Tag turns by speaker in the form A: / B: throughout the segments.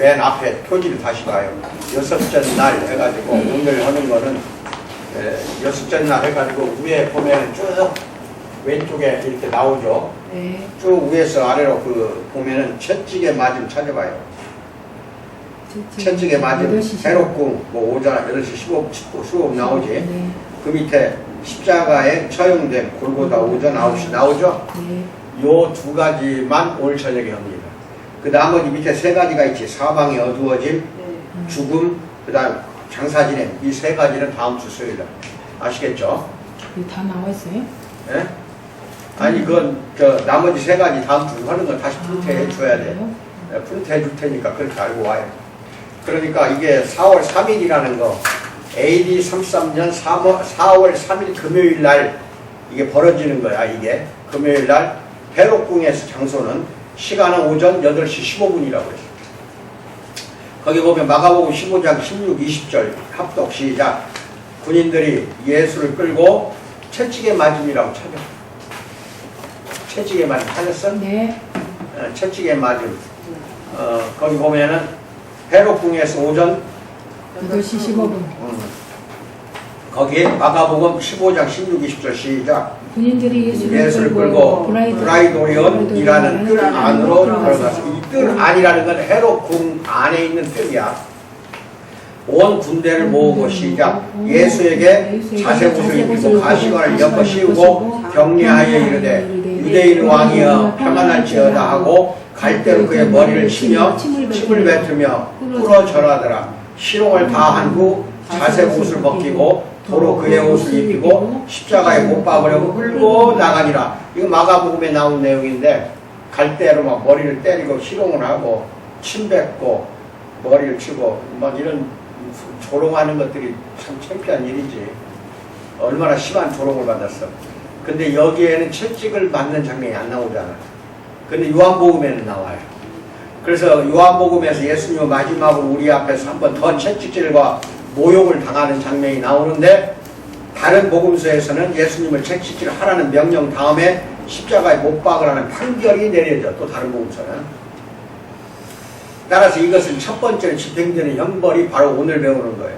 A: 맨 앞에 표지를 다시 봐요. 여섯째 날 해가지고 오늘 하는 거는 여섯째 날 해가지고 위에 보면 쭉 왼쪽에 이렇게 나오죠.
B: 네.
A: 쭉 위에서 아래로 그 보면은 채찍에 맞음 찾아봐요. 채찍에 맞음 해롭궁 뭐 오전 8시 15 나오지.
B: 네.
A: 그 밑에 십자가에 처형된 골고다 오전 9시 나오죠.
B: 네.
A: 요 두 가지만 오늘 저녁에 합니다. 그 나머지 밑에 세 가지가 있지. 사방의 어두워짐,
B: 네.
A: 죽음, 그 다음 장사진행. 이 세 가지는 다음 주 수요일 날. 아시겠죠?
B: 이거 다 나와 있어요?
A: 예? 아니 그건 나머지 세 가지 다음 주 하는 건 다시 프린트 해줘야 돼. 프린트 해줄 테니까 그렇게 알고 와요. 그러니까 이게 4월 3일이라는 거 AD 33년 4월 3일 금요일 날 이게 벌어지는 거야. 이게 금요일 날 헤롯궁에서 장소는 시간은 오전 8시 15분이라고 했어. 거기 보면 마가복음 15장 16, 20절 합독 시작. 군인들이 예수를 끌고 채찍에 맞음이라고 찾아. 채찍에 맞음 찾았어?
B: 네.
A: 채찍에 맞음. 거기 보면은 헤롯궁에서 오전
B: 8시 15분.
A: 거기에 마가복음 15장 16, 20절 시작.
B: 군인들이
A: 예수를 끌고 브라이도리온이라는 뜰 안으로 들어가서 이 뜰 안이라는 건 헤롯궁 안에 있는 뜰이야. 온 군대를 모으고 시작. 예수에게 자색옷을 입히고 가시관을 엮어 씌우고 격려하여 이르되 유대인 왕이여 평안할지어다 하고 갈대로 그의 머리를 치며 침을 뱉으며 꿇어 절하더라. 실롱을 다한 후 자색옷을 벗기고 도로 그의 옷을 입히고 십자가에 못 박으려고 끌고 나가니라. 이거 마가복음에 나온 내용인데 갈대로 막 머리를 때리고 희롱을 하고 침 뱉고 머리를 치고 막 이런 조롱하는 것들이 참 창피한 일이지. 얼마나 심한 조롱을 받았어. 근데 여기에는 채찍을 맞는 장면이 안 나오잖아. 근데 요한복음에는 나와요. 그래서 요한복음에서 예수님은 마지막으로 우리 앞에서 한 번 더 채찍질과 모욕을 당하는 장면이 나오는데 다른 복음서에서는 예수님을 채찍질 하라는 명령 다음에 십자가에 못 박으라는 판결이 내려져. 또 다른 복음서는. 따라서 이것은 첫 번째로 집행되는 형벌이 바로 오늘 배우는 거예요.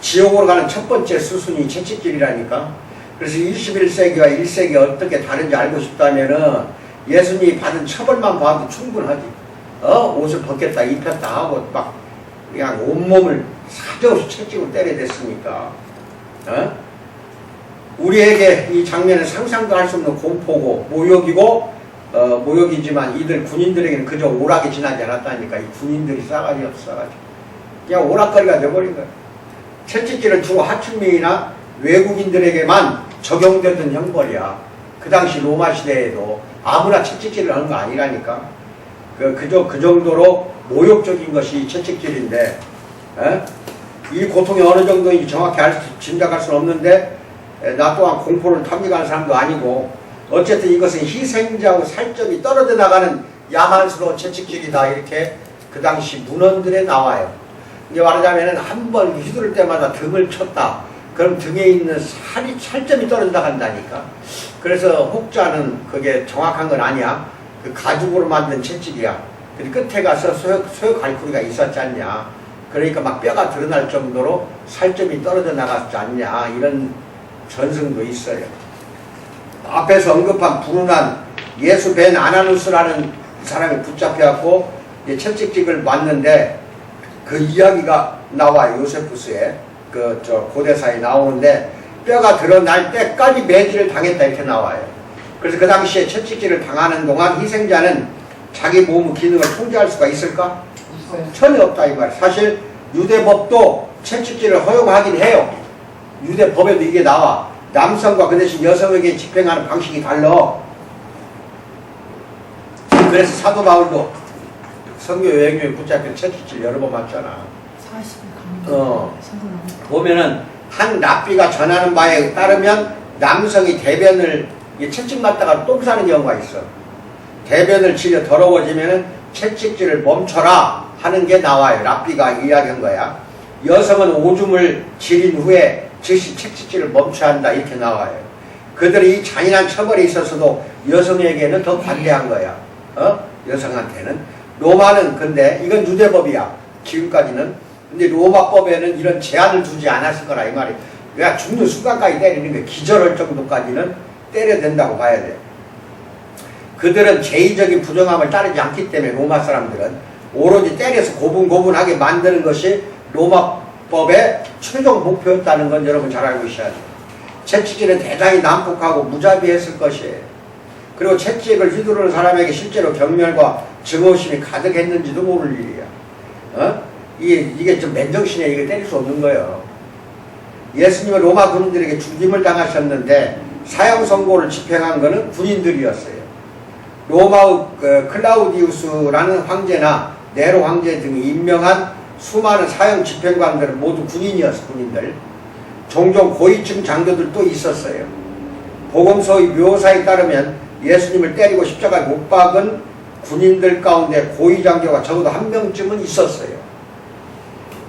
A: 지옥으로 가는 첫 번째 수순이 채찍질이라니까. 그래서 21세기와 1세기 어떻게 다른지 알고 싶다면은 예수님이 받은 처벌만 봐도 충분하지. 옷을 벗겼다 입혔다 하고 막 그냥 온몸을 사정없이 채찍으로 때려댔으니까. 우리에게 이 장면은 상상도 할 수 없는 공포고 모욕이고 모욕이지만 이들 군인들에게는 그저 오락이 지나지 않았다니까. 이 군인들이 싸가지 없어 싸가지. 그냥 오락거리가 돼버린 거야. 채찍질은 주로 하층민이나 외국인들에게만 적용되던 형벌이야. 그 당시 로마 시대에도 아무나 채찍질을 하는 거 아니라니까. 그저 그 정도로 모욕적인 것이 채찍질인데, 이 고통이 어느 정도인지 정확히 짐작할 수는 없는데, 나 또한 공포를 탐닉하는 사람도 아니고, 어쨌든 이것은 희생자하고 살점이 떨어져 나가는 야만스러운 채찍질이다. 이렇게 그 당시 문헌들에 나와요. 이제 말하자면 한 번 휘두를 때마다 등을 쳤다. 그럼 등에 있는 살점이 떨어져 나간다니까. 그래서 혹자는 그게 정확한 건 아니야. 그 가죽으로 만든 채찍이야. 근데 끝에 가서 소역 갈고리가 있었지 않냐. 그러니까 막 뼈가 드러날 정도로 살점이 떨어져 나갔지 않냐. 이런 전승도 있어요. 앞에서 언급한 불운한 예수 벤 아나누스라는 사람이 붙잡혀갖고 채찍질을 맞는데 그 이야기가 나와요. 요세푸스에 고대사에 나오는데 뼈가 드러날 때까지 매질을 당했다 이렇게 나와요. 그래서 그 당시에 채찍질을 당하는 동안 희생자는 자기 몸의 기능을 통제할 수가 있을까? 전혀 없다 이 말이에요. 사실 유대법도 채찍질을 허용하긴 해요. 유대법에도 이게 나와. 남성과 그 대신 여성에게 집행하는 방식이 달라. 그래서 사도 바울도 선교 여행중에 붙잡혀 채찍질 여러 번 맞잖아.
B: 40일
A: 보면은 한 랍비가 전하는 바에 따르면 남성이 대변을 채찍 맞다가 똥 싸는 경우가 있어. 대변을 치려 더러워지면은 채찍질을 멈춰라 하는 게 나와요. 랍비가 이야기한 거야. 여성은 오줌을 지린 후에 즉시 채찍질을 멈춰야 한다 이렇게 나와요. 그들이 이 잔인한 처벌에 있어서도 여성에게는 더 관대한 거야. 여성한테는. 로마는 근데 이건 유대법이야. 지금까지는. 근데 로마법에는 이런 제한을 두지 않았을 거라 이 말이에요. 내가 죽는 순간까지 때리는 게 기절할 정도까지는 때려야 된다고 봐야 돼. 그들은 제의적인 부정함을 따르지 않기 때문에 로마 사람들은 오로지 때려서 고분고분하게 만드는 것이 로마법의 최종 목표였다는 건 여러분 잘 알고 있어야죠. 채찍질은 대단히 난폭하고 무자비했을 것이에요. 그리고 채찍을 휘두르는 사람에게 실제로 경멸과 증오심이 가득했는지도 모를 일이야. 이게 좀 맨정신에 이거 때릴 수 없는 거예요. 예수님은 로마 군인들에게 죽임을 당하셨는데 사형 선고를 집행한 것은 군인들이었어요. 로마의 클라우디우스라는 황제나 네로 황제 등이 임명한 수많은 사형 집행관들은 모두 군인이었어. 군인들. 종종 고위층 장교들도 있었어요. 복음서의 묘사에 따르면 예수님을 때리고 십자가에 못 박은 군인들 가운데 고위 장교가 적어도 한 명쯤은 있었어요.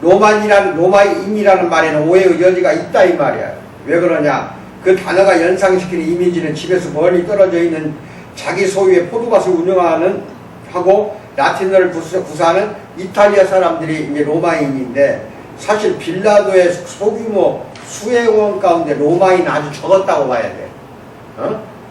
A: 로마인이라는 말에는 오해의 여지가 있다 이 말이야. 왜 그러냐? 그 단어가 연상시키는 이미지는 집에서 멀리 떨어져 있는 자기 소유의 포도밭을 운영하는 하고 라틴어를 구사하는 이탈리아 사람들이 이제 로마인인데, 사실 빌라도의 소규모 수행원 가운데 로마인은 아주 적었다고 봐야 돼.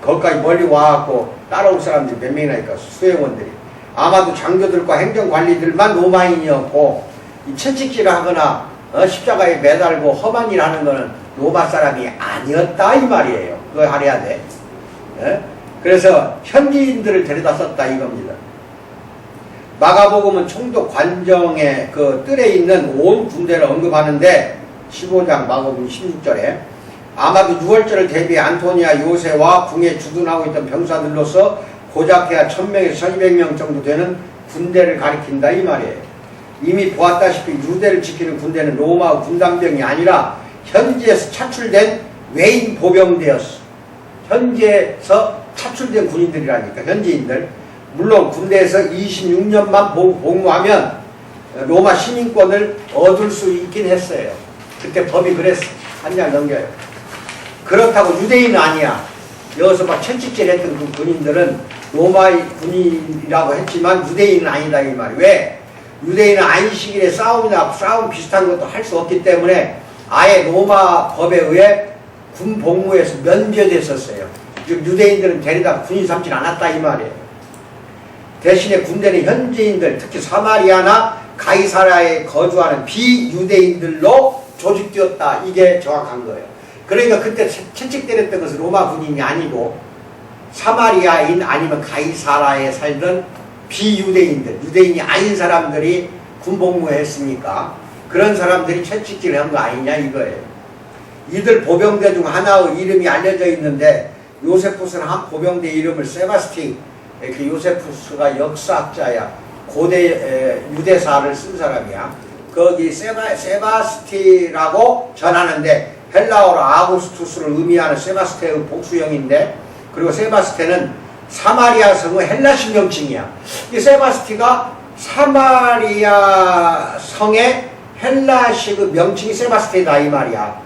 A: 거기까지 멀리 와갖고 따라올 사람들이 몇 명이나 있까 수행원들이. 아마도 장교들과 행정관리들만 로마인이었고, 이 채찍질을 하거나 십자가에 매달고 험한 일 하는 거는 로마 사람이 아니었다 이 말이에요. 그걸 알아야 돼. 그래서 현지인들을 데려다 썼다 이겁니다. 마가복음은 총독 관정의 그 뜰에 있는 온 군대를 언급하는데 15장 마가복음 16절에 아마도 6월절을 대비해 안토니아 요새와 궁에 주둔하고 있던 병사들로서 고작해야 1000명에서 1200명 정도 되는 군대를 가리킨다 이 말이에요. 이미 보았다시피 유대를 지키는 군대는 로마 군단병이 아니라 현지에서 차출된 외인 보병대였어. 현지에서 차출된 군인들이라니까, 현지인들. 물론 군대에서 26년만 복무하면 로마 시민권을 얻을 수 있긴 했어요. 그때 법이 그랬어. 한 장 넘겨요. 그렇다고 유대인은 아니야. 여기서 막 채찍질 했던 그 군인들은 로마의 군인이라고 했지만 유대인은 아니다 이 말이에요. 왜? 유대인은 안식일에 싸움 비슷한 것도 할 수 없기 때문에 아예 로마 법에 의해 군 복무에서 면제됐었어요. 유대인들은 데려다 군인 삼진 않았다 이 말이에요. 대신에 군대는 현지인들, 특히 사마리아나 가이사라에 거주하는 비유대인들로 조직되었다. 이게 정확한 거예요. 그러니까 그때 채찍 때렸던 것은 로마 군인이 아니고 사마리아인 아니면 가이사라에 살던 비유대인들, 유대인이 아닌 사람들이 군복무했으니까 그런 사람들이 채찍질을 한 거 아니냐 이거예요. 이들 보병대 중 하나의 이름이 알려져 있는데, 요세푸스는 한 보병대 이름을 세바스티, 그 요세푸스가 역사학자야. 고대 유대사를 쓴 사람이야. 거기 세바스티라고 전하는데 헬라어로 아구스투스를 의미하는 세바스테의 복수형인데, 그리고 세바스테는 사마리아 성의 헬라식 명칭이야. 이 세바스티가 사마리아 성의 헬라식 명칭이 세바스테다 이 말이야.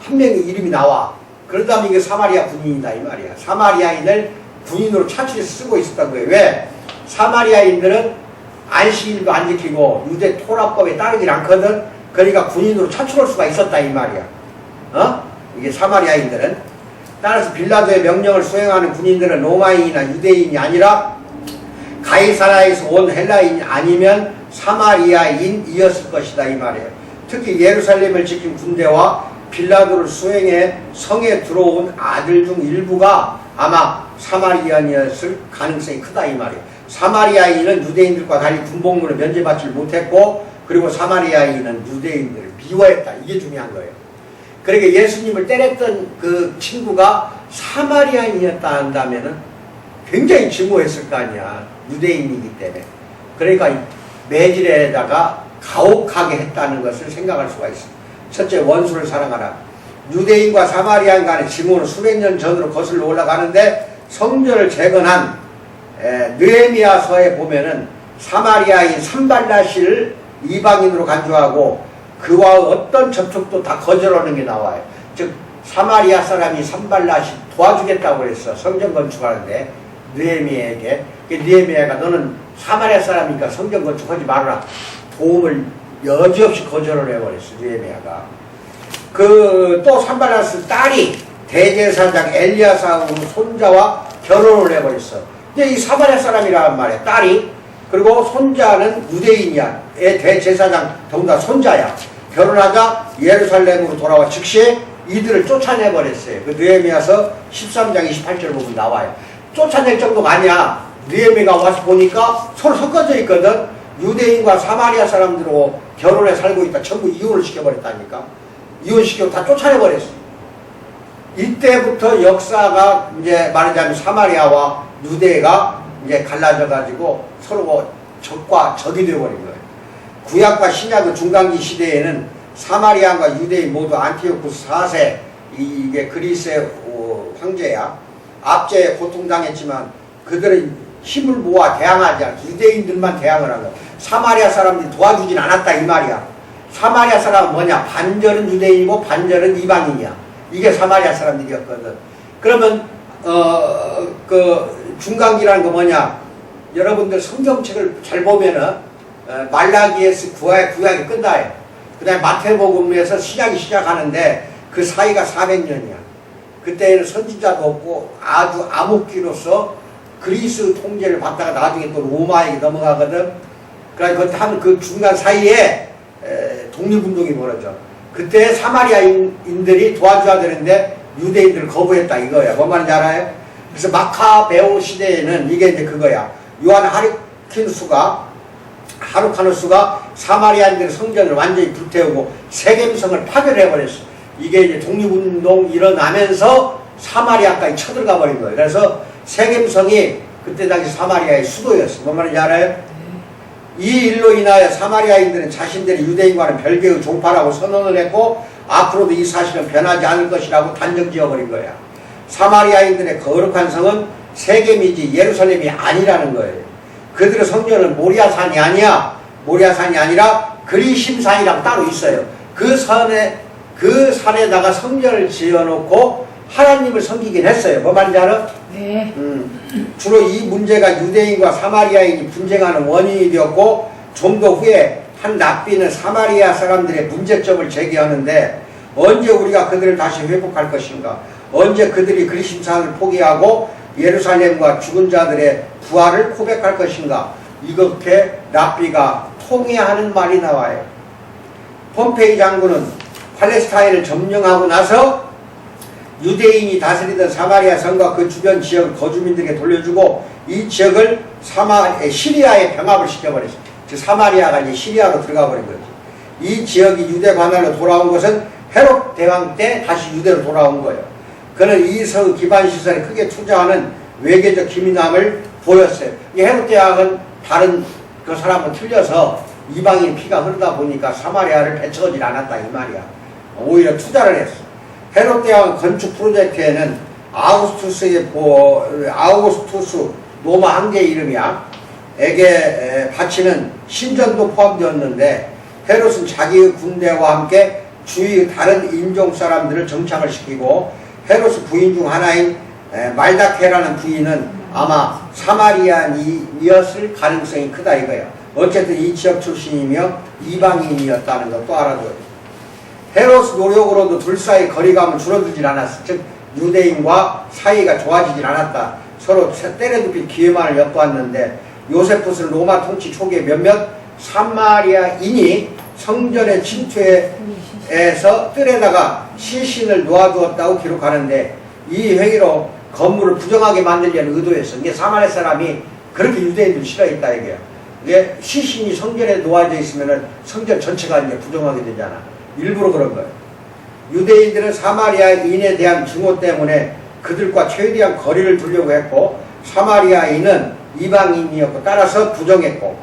A: 한 명의 이름이 나와. 그러다면 이게 사마리아 군인이다 이 말이야. 사마리아인을 군인으로 차출해서 쓰고 있었던 거예요. 왜? 사마리아인들은 안식일도 안 지키고 유대 토라법에 따르질 않거든. 그러니까 군인으로 차출할 수가 있었다 이 말이야. 이게 사마리아인들은. 따라서 빌라도의 명령을 수행하는 군인들은 로마인이나 유대인이 아니라 가이사라에서 온 헬라인이 아니면 사마리아인이었을 것이다 이 말이에요. 특히 예루살렘을 지킨 군대와 빌라도를 수행해 성에 들어온 아들 중 일부가 아마 사마리아인이었을 가능성이 크다 이 말이에요. 사마리아인은 유대인들과 달리 군복무를 면제받지 못했고, 그리고 사마리아인은 유대인들을 미워했다. 이게 중요한 거예요. 그러니까 예수님을 때렸던 그 친구가 사마리아인이었다 한다면은 굉장히 증오했을 거 아니야. 유대인이기 때문에. 그러니까 매질에다가 가혹하게 했다는 것을 생각할 수가 있어. 첫째, 원수를 사랑하라. 유대인과 사마리아인 간의 증오는 수백 년 전으로 거슬러 올라가는데, 성전을 재건한 느헤미야서에 보면은 사마리아인 산발라시를 이방인으로 간주하고 그와 어떤 접촉도 다 거절하는 게 나와요. 즉 사마리아 사람이 산발라시 도와주겠다고 그랬어. 성전 건축하는데 느헤미야에게. 느헤미야가 너는 사마리아 사람이니까 성전 건축하지 말아라. 도움을 여지없이 거절을 해버렸어. 느헤미야가. 또 산발라스 딸이 대제사장 엘리야사하고 손자와 결혼을 해버렸어. 근데 이 사마리아 사람이란 말이야. 딸이. 그리고 손자는 유대인이야. 대제사장 더군다나 손자야. 결혼하자 예루살렘으로 돌아와 즉시 이들을 쫓아내버렸어요. 그 느헤미야서 13장 28절 보면 나와요. 쫓아낼 정도가 아니야. 느헤미야가 와서 보니까 서로 섞어져 있거든. 유대인과 사마리아 사람들하고 결혼해 살고 있다. 전부 이혼을 시켜버렸다니까. 이혼시키고 다 쫓아내버렸어. 이때부터 역사가 이제 말하자면 사마리아와 유대가 이제 갈라져가지고 서로 적과 적이 되어버린 거예요. 구약과 신약의 중간기 시대에는 사마리아와 유대인 모두 안티오쿠스 4세, 이게 그리스의 황제야. 압제에 고통당했지만 그들은 힘을 모아 대항하지 않고 유대인들만 대항을 한 거야. 사마리아 사람들이 도와주진 않았다 이 말이야. 사마리아 사람은 뭐냐? 반절은 유대인이고 반절은 이방인이야. 이게 사마리아 사람들이었거든. 그러면 그 중간기라는 거 뭐냐? 여러분들 성경책을 잘 보면은 말라기에서 구약이 끝나요. 그 다음에 마태복음에서 신약이 시작하는데 그 사이가 400년이야. 그때는 선지자도 없고 아주 암흑기로서 그리스 통제를 받다가 나중에 또 로마에게 넘어가거든. 그러니까 그 중간 사이에 독립운동이 벌어져. 그때 사마리아인들이 도와줘야 되는데 유대인들을 거부했다 이거야. 뭔 말인지 알아요? 그래서 마카베오 시대에는 이게 이제 그거야. 요한 하르카누스가 사마리아인들의 성전을 완전히 불태우고 세겜성을 파괴해버렸어. 이게 이제 독립운동 일어나면서 사마리아까지 쳐들어가 버린 거예요. 그래서 세겜성이 그때 당시 사마리아의 수도였어. 뭔 말인지 알아요? 이 일로 인하여 사마리아인들은 자신들이 유대인과는 별개의 종파라고 선언을 했고 앞으로도 이 사실은 변하지 않을 것이라고 단정지어버린 거야. 사마리아인들의 거룩한 성은 세겜이지 예루살렘이 아니라는 거예요. 그들의 성전은 모리아산이 아니야. 모리아산이 아니라 그리심산이라고 따로 있어요. 그 산에다가 성전을 지어놓고 하나님을 섬기긴 했어요. 뭐 말인지 알아?
B: 네.
A: 주로 이 문제가 유대인과 사마리아인이 분쟁하는 원인이 되었고 좀 더 후에 한 랍비는 사마리아 사람들의 문제점을 제기하는데 언제 우리가 그들을 다시 회복할 것인가? 언제 그들이 그리심산을 포기하고 예루살렘과 죽은 자들의 부활을 고백할 것인가? 이렇게 랍비가 통해하는 말이 나와요. 폼페이 장군은 팔레스타인을 점령하고 나서 유대인이 다스리던 사마리아 성과 그 주변 지역을 거주민들에게 돌려주고 이 지역을 시리아에 병합을 시켜버렸어요. 즉 사마리아가 이제 시리아로 들어가 버린 거죠. 이 지역이 유대 관할로 돌아온 것은 헤롯 대왕 때 다시 유대로 돌아온 거예요. 그는 이 성 기반 시설에 크게 투자하는 외교적 기민함을 보였어요. 이 헤롯 대왕은 다른 그 사람은 틀려서 이방인 피가 흐르다 보니까 사마리아를 배척하지 않았다 이 말이야. 오히려 투자를 했어. 헤롯 대왕 건축 프로젝트에는 아우구스투스 로마 황제의 이름이야. 에게 바치는 신전도 포함되었는데 헤롯은 자기의 군대와 함께 주위 다른 인종 사람들을 정착을 시키고 헤롯의 부인 중 하나인 말다케라는 부인은 아마 사마리아인이었을 가능성이 크다 이거야. 어쨌든 이 지역 출신이며 이방인이었다는 것도 알아둬요. 헤롯 노력으로도 둘 사이 거리감은 줄어들질 않았어. 즉 유대인과 사이가 좋아지질 않았다. 서로 때려눕힐 기회만을 엿보았는데 요세푸스는 로마 통치 초기에 몇몇 사마리아인이 성전의 침투에서 뜰에다가 시신을 놓아두었다고 기록하는데 이 행위로 건물을 부정하게 만들려는 의도였어. 이게 사마리아 사람이 그렇게 유대인들 싫어했다 이게야. 이게 시신이 성전에 놓아져 있으면 성전 전체가 이제 부정하게 되잖아. 일부러 그런 거예요. 유대인들은 사마리아인에 대한 증오 때문에 그들과 최대한 거리를 두려고 했고 사마리아인은 이방인이었고 따라서 부정하고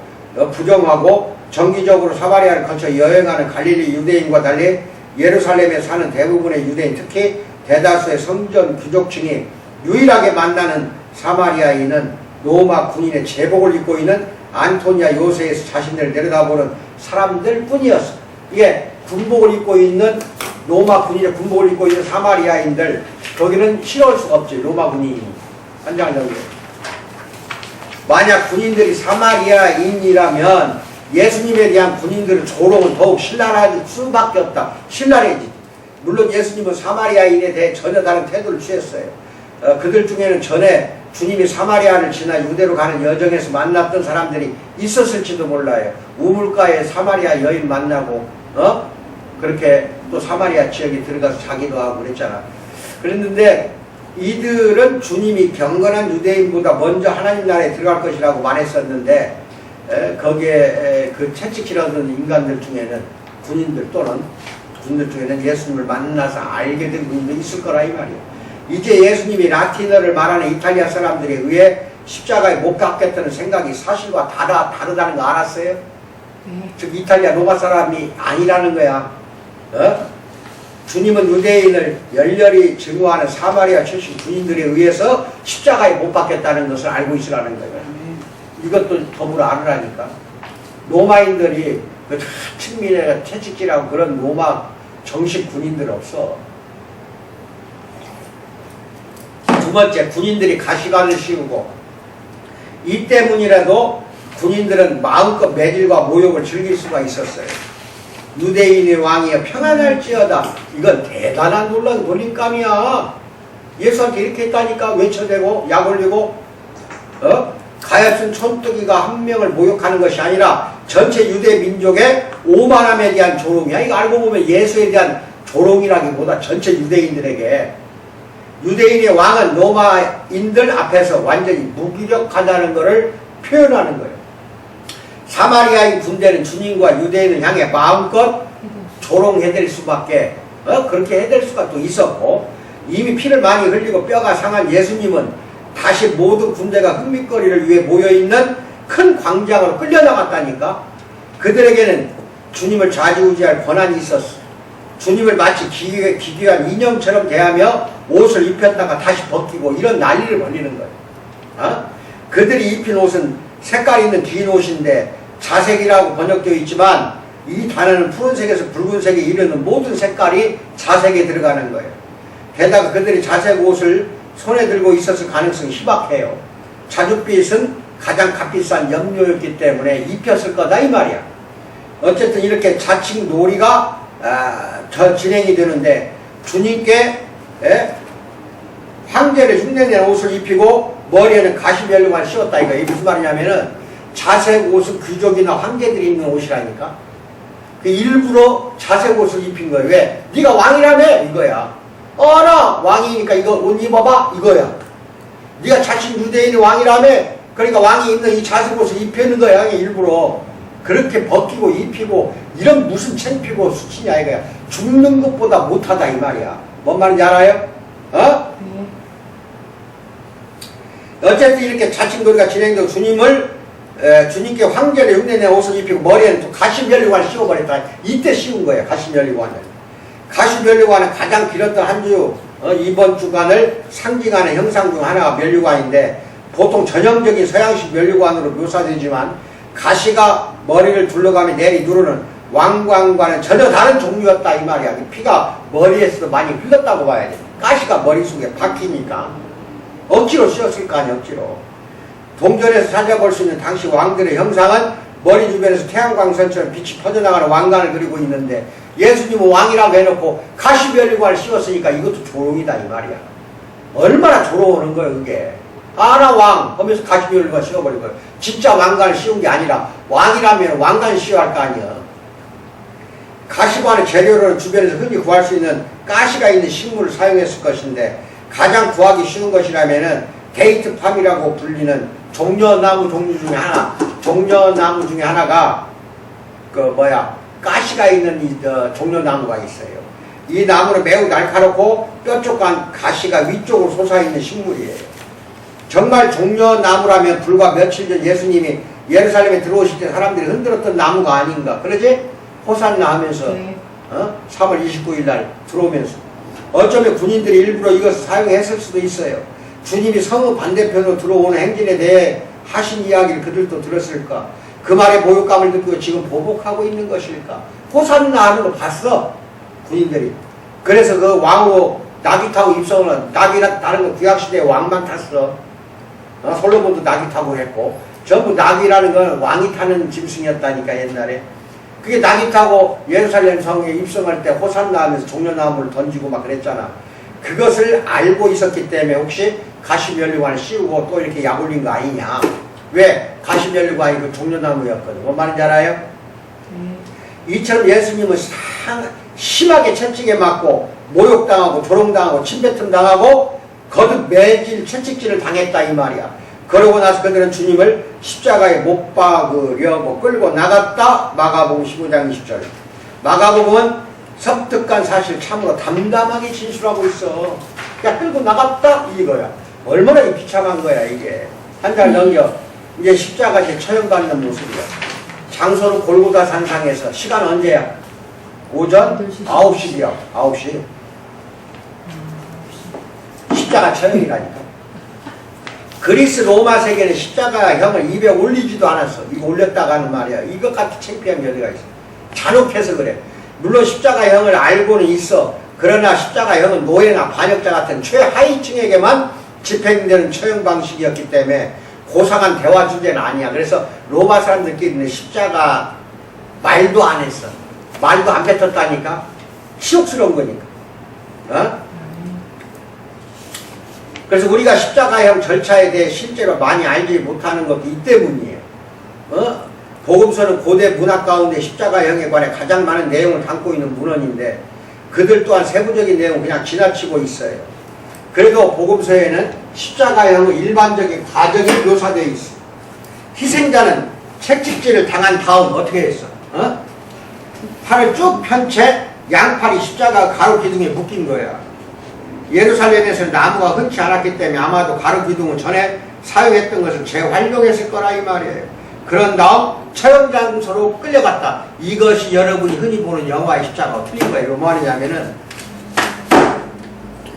A: 정기적으로 사마리아를 거쳐 여행하는 갈릴리 유대인과 달리 예루살렘에 사는 대부분의 유대인, 특히 대다수의 성전 귀족층이 유일하게 만나는 사마리아인은 로마 군인의 제복을 입고 있는 안토니아 요새에서 자신들을 내려다보는 사람들 뿐이었어. 이게 군복을 입고 있는 로마 군인의 군복을 입고 있는 사마리아인들, 거기는 싫어할 수가 없지. 로마 군인이 한장 정도. 만약 군인들이 사마리아인이라면 예수님에 대한 군인들의 조롱은 더욱 신랄할 수밖에 없다. 신랄해지지. 물론 예수님은 사마리아인에 대해 전혀 다른 태도를 취했어요. 그들 중에는 전에 주님이 사마리아를 지나 유대로 가는 여정에서 만났던 사람들이 있었을지도 몰라요. 우물가에 사마리아 여인 만나고 그렇게 또 사마리아 지역에 들어가서 자기도 하고 그랬잖아. 그랬는데 이들은 주님이 경건한 유대인보다 먼저 하나님 나라에 들어갈 것이라고 말했었는데 거기에 그 채찍질하던 인간들 중에는 군인들 또는 군인들 중에는 예수님을 만나서 알게 된 군인도 있을 거라 이 말이에요. 이제 예수님이 라틴어를 말하는 이탈리아 사람들에 의해 십자가에 못 박겠다는 생각이 사실과 다르다는 거 알았어요? 즉 이탈리아 로마 사람이 아니라는 거야. 주님은 유대인을 열렬히 증오하는 사마리아 출신 군인들에 의해서 십자가에 못 박겠다는 것을 알고 있으라는 거예요. 이것도 더불어 알으라니까. 로마인들이 그 친민에 채찍질하고 그런 로마 정식 군인들 없어. 두 번째, 군인들이 가시관을 씌우고 이 때문이라도 군인들은 마음껏 매질과 모욕을 즐길 수가 있었어요. 유대인의 왕이여 평안할지어다. 이건 대단한 놀라운 놀림감이야. 예수한테 이렇게 했다니까. 외쳐대고 약 올리고 가엾은 촌뜨기가 한 명을 모욕하는 것이 아니라 전체 유대 민족의 오만함에 대한 조롱이야. 이거 알고 보면 예수에 대한 조롱이라기보다 전체 유대인들에게. 유대인의 왕은 로마인들 앞에서 완전히 무기력하다는 것을 표현하는 거예요. 사마리아인 군대는 주님과 유대인을 향해 마음껏 조롱해댈 수밖에 그렇게 해댈 수가 또 있었고, 이미 피를 많이 흘리고 뼈가 상한 예수님은 다시 모든 군대가 흥미거리를 위해 모여있는 큰 광장으로 끌려나갔다니까. 그들에게는 주님을 좌지우지할 권한이 있었어. 주님을 마치 기괴한 인형처럼 대하며 옷을 입혔다가 다시 벗기고 이런 난리를 벌이는 거예요. 그들이 입힌 옷은 색깔 있는 긴 옷인데 자색이라고 번역되어 있지만 이 단어는 푸른색에서 붉은색에 이르는 모든 색깔이 자색에 들어가는 거예요. 게다가 그들이 자색 옷을 손에 들고 있었을 가능성이 희박해요. 자줏빛은 가장 값비싼 염료였기 때문에 입혔을 거다 이 말이야. 어쨌든 이렇게 자칭 놀이가 진행이 되는데 주님께 황제를 흉내내는 옷을 입히고 머리에는 가시면류관을 씌웠다. 이거 이게 무슨 말이냐면은 자색 옷은 귀족이나 황제들이 입는 옷이라니까. 그 일부러 자색 옷을 입힌 거예요. 왜? 네가 왕이라며 이거야. 나 왕이니까 이거 옷 입어봐 이거야. 네가 자신 유대인이 왕이라며 그러니까 왕이 입는 이 자색 옷을 입히는 거야. 일부러 그렇게 벗기고 입히고 이런 무슨 창피고 수치냐 이거야. 죽는 것보다 못하다 이 말이야. 뭔 말인지 알아요? 어쨌든 이렇게 자칭놀이가 진행되고 주님께 황제를 흉내내 옷을 입히고 머리에는 또 가시면류관을 씌워버렸다. 이때 씌운 거예요. 가시면류관을. 가시면류관은 가장 길었던 한 주 이번 주간을 상징하는 형상 중 하나가 면류관인데 보통 전형적인 서양식 면류관으로 묘사되지만 가시가 머리를 둘러가며 내리 누르는 왕관과는 전혀 다른 종류였다 이 말이야. 피가 머리에서도 많이 흘렀다고 봐야 돼. 가시가 머리 속에 박히니까 억지로 씌웠을 거 아니야. 억지로. 동전에서 찾아볼 수 있는 당시 왕들의 형상은 머리 주변에서 태양광선처럼 빛이 퍼져나가는 왕관을 그리고 있는데 예수님은 왕이라고 해놓고 가시면류관을 씌웠으니까 이것도 조롱이다 이 말이야. 얼마나 조롱하는 거야 그게. 나 왕 하면서 가시면류관 씌워버린 거야. 진짜 왕관을 씌운 게 아니라 왕이라면 왕관 씌워야 할 거 아니야. 가시관의 재료로는 주변에서 흔히 구할 수 있는 가시가 있는 식물을 사용했을 것인데 가장 구하기 쉬운 것이라면은 데이트팜이라고 불리는 종려나무 종류 중에 하나. 종려나무 중에 하나가 가시가 있는 이 종려나무가 있어요. 이 나무는 매우 날카롭고 뾰족한 가시가 위쪽으로 솟아있는 식물이에요. 정말 종려나무라면 불과 며칠 전 예수님이 예루살렘에 들어오실 때 사람들이 흔들었던 나무가 아닌가. 그러지? 호산나 하면서 3월 29일 날 들어오면서 어쩌면 군인들이 일부러 이것을 사용했을 수도 있어요. 주님이 성읍 반대편으로 들어오는 행진에 대해 하신 이야기를 그들도 들었을까? 그 말에 모욕감을 느끼고 지금 보복하고 있는 것일까? 호산나 하는 거 봤어 군인들이. 그래서 그 왕으로 나귀 타고 입성을 낙이나 다른 거 구약시대에 왕만 탔어. 솔로몬도 나귀 타고 했고 전부 나귀라는 건 왕이 타는 짐승이었다니까 옛날에. 그게 나귀 타고 예루살렘 성에 입성할 때 호산나 하면서 종려나무를 던지고 막 그랬잖아. 그것을 알고 있었기 때문에 혹시 가시면류관을 씌우고 또 이렇게 약올린 거 아니냐. 왜? 가시면류관이 그 종려나무였거든. 뭔 말인지 알아요? 이처럼 예수님은 심하게 채찍에 맞고 모욕당하고 조롱당하고 침뱉음 당하고 거듭 매질 채찍질을 당했다 이 말이야. 그러고 나서 그들은 주님을 십자가에 못 박으려고 끌고 나갔다. 마가복음 15장 20절. 마가복음은 섬뜩한 사실 참으로 담담하게 진술하고 있어. 그냥 끌고 나갔다 이거야. 얼마나 비참한 거야 이게. 한 달 넘겨 이제 십자가 이제 처형받는 모습이야. 장소는 골고다 산상에서. 시간 언제야? 오전 9시요. 9시. 십자가 처형이라니까. 그리스 로마 세계는 십자가형을 입에 올리지도 않았어. 이거 올렸다가 하는 말이야. 이것 같은 창피한 게 어디가 있어. 잔혹해서 그래. 물론 십자가형을 알고는 있어. 그러나 십자가형은 노예나 반역자 같은 최하위층에게만 집행되는 처형 방식이었기 때문에 고상한 대화 주제는 아니야. 그래서 로마 사람들끼리는 십자가 말도 안 했어. 말도 안 뱉었다니까. 치욕스러운 거니까. 어? 그래서 우리가 십자가형 절차에 대해 실제로 많이 알지 못하는 것도 이 때문이에요. 복음서는 고대 문학 가운데 십자가형에 관해 가장 많은 내용을 담고 있는 문헌인데 그들 또한 세부적인 내용을 그냥 지나치고 있어요. 그래도 복음서에는 십자가형의 일반적인 과정이 묘사되어 있어. 희생자는 채찍질을 당한 다음 어떻게 했어? 팔을 쭉 편 채 양팔이 십자가 가로 기둥에 묶인 거야. 예루살렘에서는 나무가 흔치 않았기 때문에 아마도 가로 기둥을 전에 사용했던 것을 재활용했을 거라 이 말이에요. 그런 다음 처형 장소로 끌려갔다. 이것이 여러분이 흔히 보는 영화의 십자가가 틀린 거예요. 뭐 하느냐면은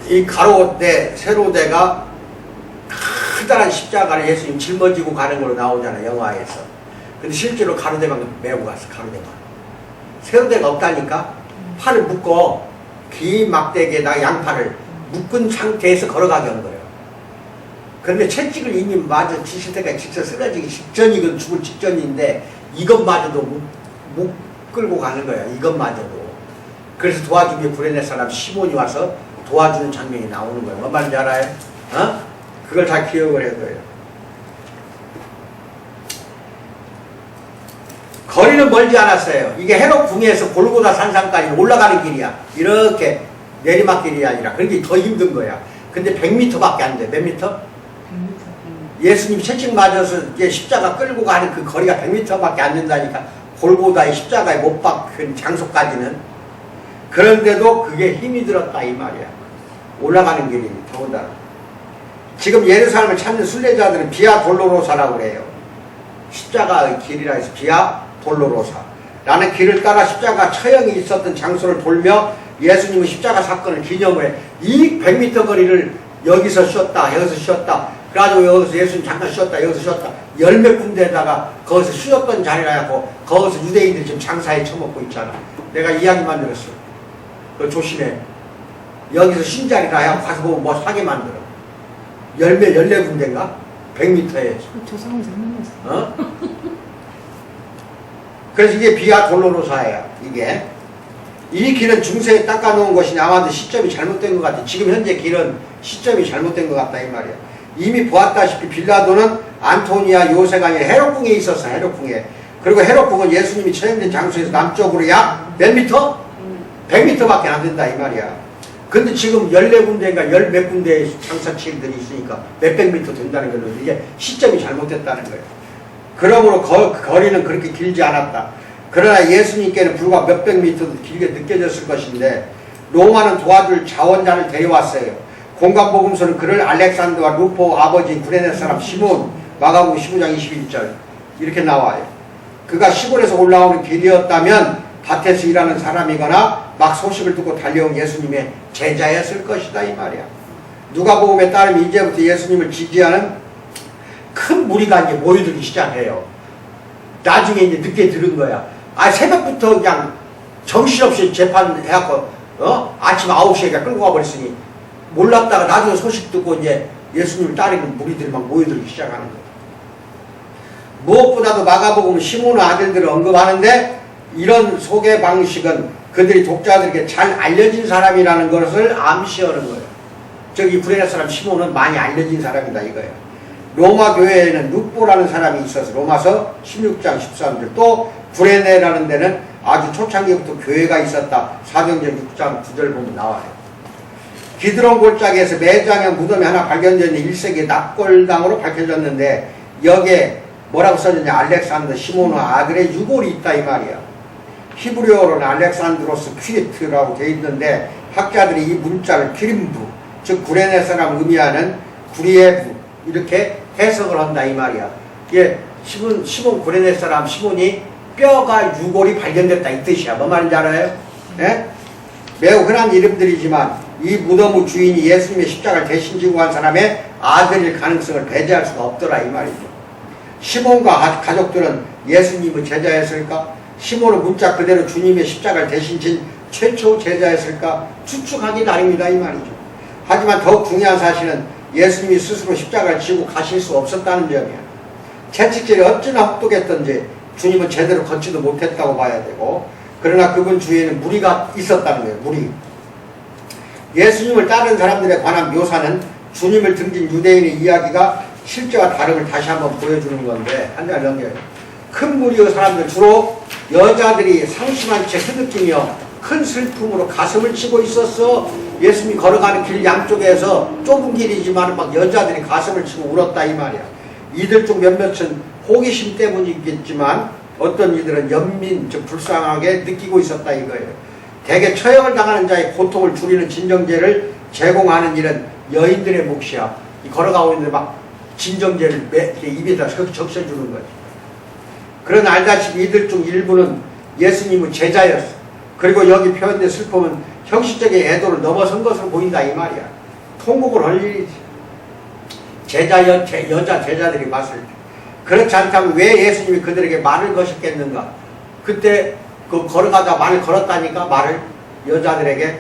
A: 이 가로대, 세로대가 커다란 십자가를 예수님 짊어지고 가는 걸로 나오잖아요. 영화에서. 근데 실제로 가로대만 메고 갔어. 가로대만. 세로대가 없다니까. 팔을 묶어 긴 막대기에다가 양팔을 묶은 상태에서 걸어가게 한 거예요. 그런데 채찍을 이미 맞아 지실 때까지 직접 쓰러지기 직전이건 죽을 직전인데 이것마저도 못 끌고 가는 거야. 이것마저도. 그래서 도와주기 위해 구레네 사람 시몬이 와서 도와주는 장면이 나오는 거예요. 뭔 말인지 알아요? 그걸 다 기억을 해둬요. 거리는 멀지 않았어요. 이게 헤롯 궁에서 골고다 산상까지 올라가는 길이야. 이렇게 내리막길이 아니라. 그러니까 더 힘든 거야. 근데 100m밖에 안 돼. 몇 미터? 예수님 채찍 맞아서 이제 십자가 끌고 가는 그 거리가 100m밖에 안 된다니까. 골고다의 십자가에 못 박힌 장소까지는. 그런데도 그게 힘이 들었다 이 말이야. 올라가는 길이 더군다나. 지금 예루살렘을 찾는 순례자들은 비아 돌로로사라고 그래요. 십자가의 길이라 해서 비아 돌로로사 라는 길을 따라 십자가 처형이 있었던 장소를 돌며 예수님의 십자가 사건을 기념을 해. 이 100m 거리를 여기서 쉬었다 여기서 쉬었다 그래가지고 여기서 예수님 잠깐 쉬었다 여기서 쉬었다 열 몇 군데에다가 거기서 쉬었던 자리라 해갖고 거기서 유대인들이 지금 장사에 처먹고 있잖아. 내가 이야기 만들었어. 그거 조심해. 여기서 쉰 자리라 해갖고 가서 보면 뭐 사게 만들어. 열몇 14군데인가? 100m에
B: 조상을 잘못했어.
A: 그래서 이게 비아 돌로로사예요. 이게 이 길은 중세에 닦아놓은 것이냐. 아마도 시점이 잘못된 것 같아. 지금 현재 길은 시점이 잘못된 것 같다 이 말이야. 이미 보았다시피 빌라도는 안토니아 요새가 아니라 헤롯궁에 있었어. 헤롯궁에. 그리고 헤롯궁은 예수님이 처형된 장소에서 남쪽으로 약 몇 미터? 100m밖에 안 된다 이 말이야. 근데 지금 14군데인가 열 몇 군데의 장사치들이 있으니까 몇백 미터 된다는 걸로 이게 시점이 잘못됐다는 거예요. 그러므로 거리는 그렇게 길지 않았다. 그러나 예수님께는 불과 몇백 미터도 길게 느껴졌을 것인데 로마는 도와줄 자원자를 데려왔어요. 공간복음서는 그를 알렉산더와 루포 아버지 구레네 사람 시몬 마가복음 15장 21절 이렇게 나와요. 그가 시골에서 올라오는 길이었다면 밭에서 일하는 사람이거나 막 소식을 듣고 달려온 예수님의 제자였을 것이다 이 말이야. 누가복음에 따르면 이제부터 예수님을 지지하는 큰 무리가 이제 모여들기 시작해요. 나중에 이제 늦게 들은 거야. 새벽부터 그냥 정신없이 재판해갖고 아침 9시에 그냥 끌고 가버렸으니 몰랐다가 나중에 소식 듣고 이제 예수님을 따르는 무리들이 막 모여들기 시작하는 거예요. 무엇보다도 마가복음 시몬의 아들들을 언급하는데 이런 소개 방식은 그들이 독자들에게 잘 알려진 사람이라는 것을 암시하는 거예요. 저기 구레네 사람 시몬은 많이 알려진 사람이다 이거예요. 로마 교회에는 룩보라는 사람이 있어서 로마서 16장 13절, 또 구레네라는 데는 아주 초창기부터 교회가 있었다. 사도행전 6장 9절 보면 나와요. 기드론 골짜기에서 매장형 무덤이 하나 발견되는 1세기 납골당으로 밝혀졌는데 여기에 뭐라고 써졌냐? 알렉산더 시몬의 아들의 유골이 있다 이 말이야. 히브리어로는 알렉산드로스 퀴리트라고 되어 있는데 학자들이 이 문자를 기림부, 즉 구레네 사람을 의미하는 구리에부 이렇게 해석을 한다 이 말이야. 이게 시몬 구레네 사람 시몬이 뼈가 유골이 발견됐다 이 뜻이야. 뭐 말인지 알아요? 예? 매우 흔한 이름들이지만 이 무덤의 주인이 예수님의 십자가를 대신 지고 간 사람의 아들일 가능성을 배제할 수가 없더라 이 말이죠. 시몬과 가족들은 예수님의 제자였을까? 시몬은 문자 그대로 주님의 십자가를 대신 진 최초 제자였을까? 추측하기 나름이다 이 말이죠. 하지만 더욱 중요한 사실은 예수님이 스스로 십자가를 지고 가실 수 없었다는 점이야. 채찍질이 어찌나 혹독했던지 주님은 제대로 걷지도 못했다고 봐야 되고, 그러나 그분 주위에는 무리가 있었다는 거예요. 무리. 예수님을 따르는 사람들에 관한 묘사는 주님을 등진 유대인의 이야기가 실제와 다름을 다시 한번 보여주는 건데, 한 달 넘겨요. 큰 무리의 사람들, 주로 여자들이 상심한 채 흐느끼며 큰 슬픔으로 가슴을 치고 있었어. 예수님이 걸어가는 길 양쪽에서 좁은 길이지만 막 여자들이 가슴을 치고 울었다 이 말이야. 이들 중 몇몇은 호기심 때문이겠지만 어떤 이들은 연민, 즉 불쌍하게 느끼고 있었다 이거예요. 대개 처형을 당하는 자의 고통을 줄이는 진정제를 제공하는 일은 여인들의 몫이야. 걸어가고 있는데 막 진정제를 입에다 적셔주는 거지. 그러나 알다시피 이들 중 일부는 예수님의 제자였어. 그리고 여기 표현된 슬픔은 형식적인 애도를 넘어선 것으로 보인다 이 말이야. 통곡을 할 일이지. 여자 제자들이 봤을 때. 그렇지 않다면 왜 예수님이 그들에게 말을 거셨겠는가? 그때 그 걸어가다 말을 걸었다니까, 말을 여자들에게.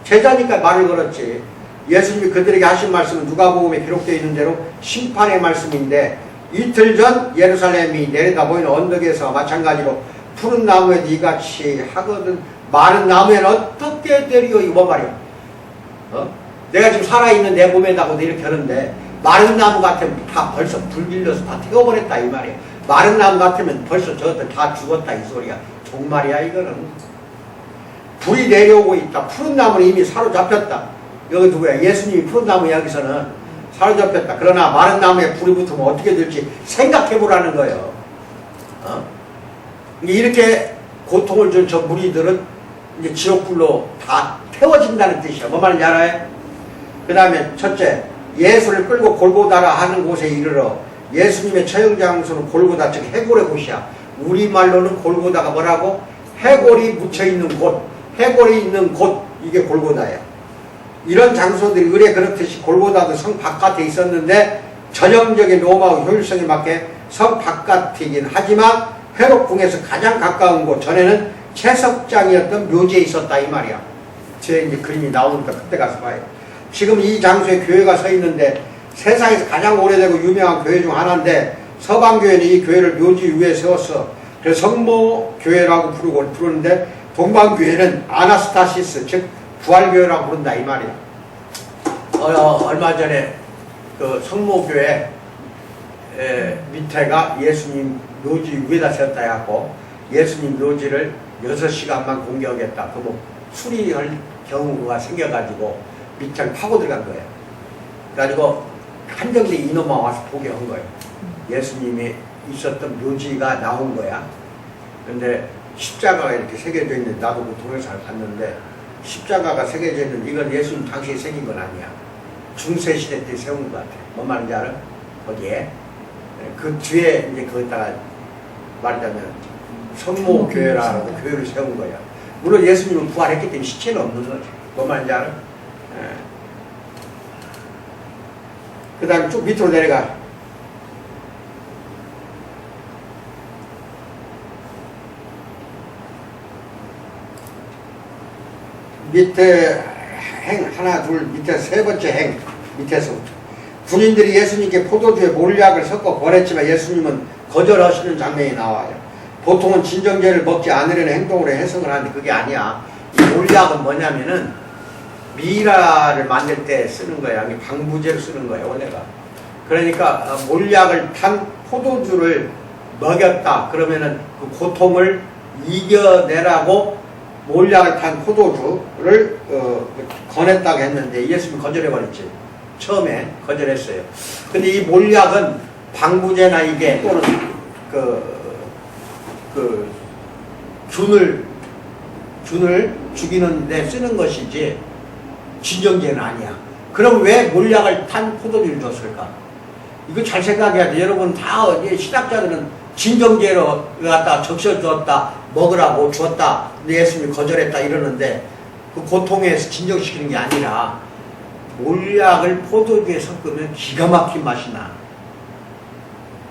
A: 제자니까 말을 걸었지. 예수님이 그들에게 하신 말씀은 누가복음에 기록되어 있는 대로 심판의 말씀인데, 이틀 전 예루살렘이 내려다 보이는 언덕에서 마찬가지로 푸른 나무에도 이같이 하거든 마른 나무에는 어떻게 되리요? 이거 뭔 말이야? 내가 지금 살아있는 내 몸에다가도 이렇게 하는데 마른 나무 같으면 다 벌써 불 빌려서 다 태워버렸다 이 말이야. 마른 나무 같으면 벌써 저것들 다 죽었다 이 소리야. 정말이야 이거는. 불이 내려오고 있다. 푸른 나무는 이미 사로잡혔다. 여기 누구야? 예수님이 푸른 나무 이야기에서는 사로잡혔다. 그러나 마른 나무에 불이 붙으면 어떻게 될지 생각해보라는 거예요. 이렇게 고통을 준 저 무리들은 이제 지옥불로 다 태워진다는 뜻이야. 뭐 말인지 알아요? 그 다음에 첫째, 예수를 끌고 골고다라 하는 곳에 이르러. 예수님의 처형 장소는 골고다, 즉 해골의 곳이야. 우리말로는 골고다가 뭐라고? 해골이 묻혀있는 곳, 해골이 있는 곳, 이게 골고다야. 이런 장소들이 의례 그렇듯이 골고다도 성 바깥에 있었는데 전형적인 로마의 효율성에 맞게 성 바깥이긴 하지만 헤롯 궁에서 가장 가까운 곳, 전에는 채석장이었던 묘지에 있었다 이 말이야. 제 이제 그림이 나오니까 그때 가서 봐요. 지금 이 장소에 교회가 서 있는데 세상에서 가장 오래되고 유명한 교회 중 하나인데 서방교회는 이 교회를 묘지 위에 세웠어. 그래서 성모교회라고 부르는데 동방교회는 아나스타시스, 즉 부활교회라고 부른다 이 말이야. 얼마 전에 그 성모교회 밑에가 예수님 묘지 위에다 세웠다 해갖고 예수님 묘지를 6시간만 공개하겠다. 그뭐 수리할 경우가 생겨가지고 밑을 파고 들어간 거예요. 그래가지고 한정된 인원만 와서 보게 한 거예요. 예수님이 있었던 묘지가 나온 거야. 근데 십자가가 이렇게 새겨져 있는데, 나도 그 동영상을 봤는데 십자가가 새겨져 있는, 이건 예수님 당시에 새긴 건 아니야. 중세시대 때 세운 것 같아. 뭔 말인지 알아? 거기에 그 뒤에 이제 거기다가 말하자면 성모교회라고 교회를 세운 거야. 물론 예수님은 부활했기 때문에 시체는 없는 거지. 뭔 말인지 알아? 그 다음에 쭉 밑으로 내려가. 밑에 행 하나 둘, 밑에 세 번째 행 밑에서부터 군인들이 예수님께 포도주에 몰약을 섞어 권했지만 예수님은 거절하시는 장면이 나와요. 보통은 진정제를 먹지 않으려는 행동으로 해석을 하는데 그게 아니야. 이 몰약은 뭐냐면은 미라를 만들 때 쓰는 거야. 방부제로 쓰는 거야, 원래가. 그러니까 몰약을 탄 포도주를 먹였다. 그러면은 그 고통을 이겨내라고 몰약을 탄 포도주를 권했다고 했는데 예수님이 거절해버렸지. 처음에 거절했어요. 근데 이 몰약은 방부제나 이게 또는 균을 죽이는 데 쓰는 것이지 진정제는 아니야. 그럼 왜 몰약을 탄 포도주를 줬을까? 이거 잘 생각해야 돼. 여러분 다 신학자들은 진정제로 갖다 적셔주었다, 먹으라고 줬다, 근데 예수님이 거절했다 이러는데 그 고통에서 진정시키는 게 아니라 몰약을 포도주에 섞으면 기가 막힌 맛이 나.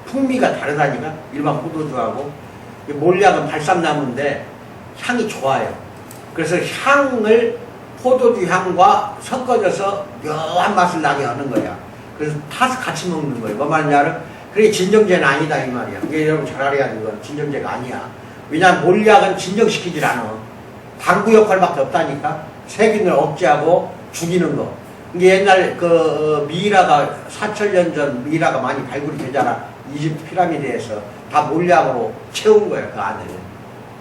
A: 풍미가 다르다니까 일반 포도주하고. 몰약은 발산나무인데 향이 좋아요. 그래서 향을 포도주 향과 섞어져서 묘한 맛을 나게 하는 거야. 그래서 타서 같이 먹는 거예요. 뭐 말인지 알아? 그게 진정제는 아니다 이 말이야. 이게 여러분 잘 알아야 되는 건 진정제가 아니야. 왜냐하면 몰약은 진정시키질 않아. 방부 역할밖에 없다니까. 세균을 억제하고 죽이는 거. 이게 옛날 미이라가 4,000년 전 미이라가 많이 발굴이 되잖아. 이집트 피라미드에서 다 몰약으로 채운 거야 그 안에.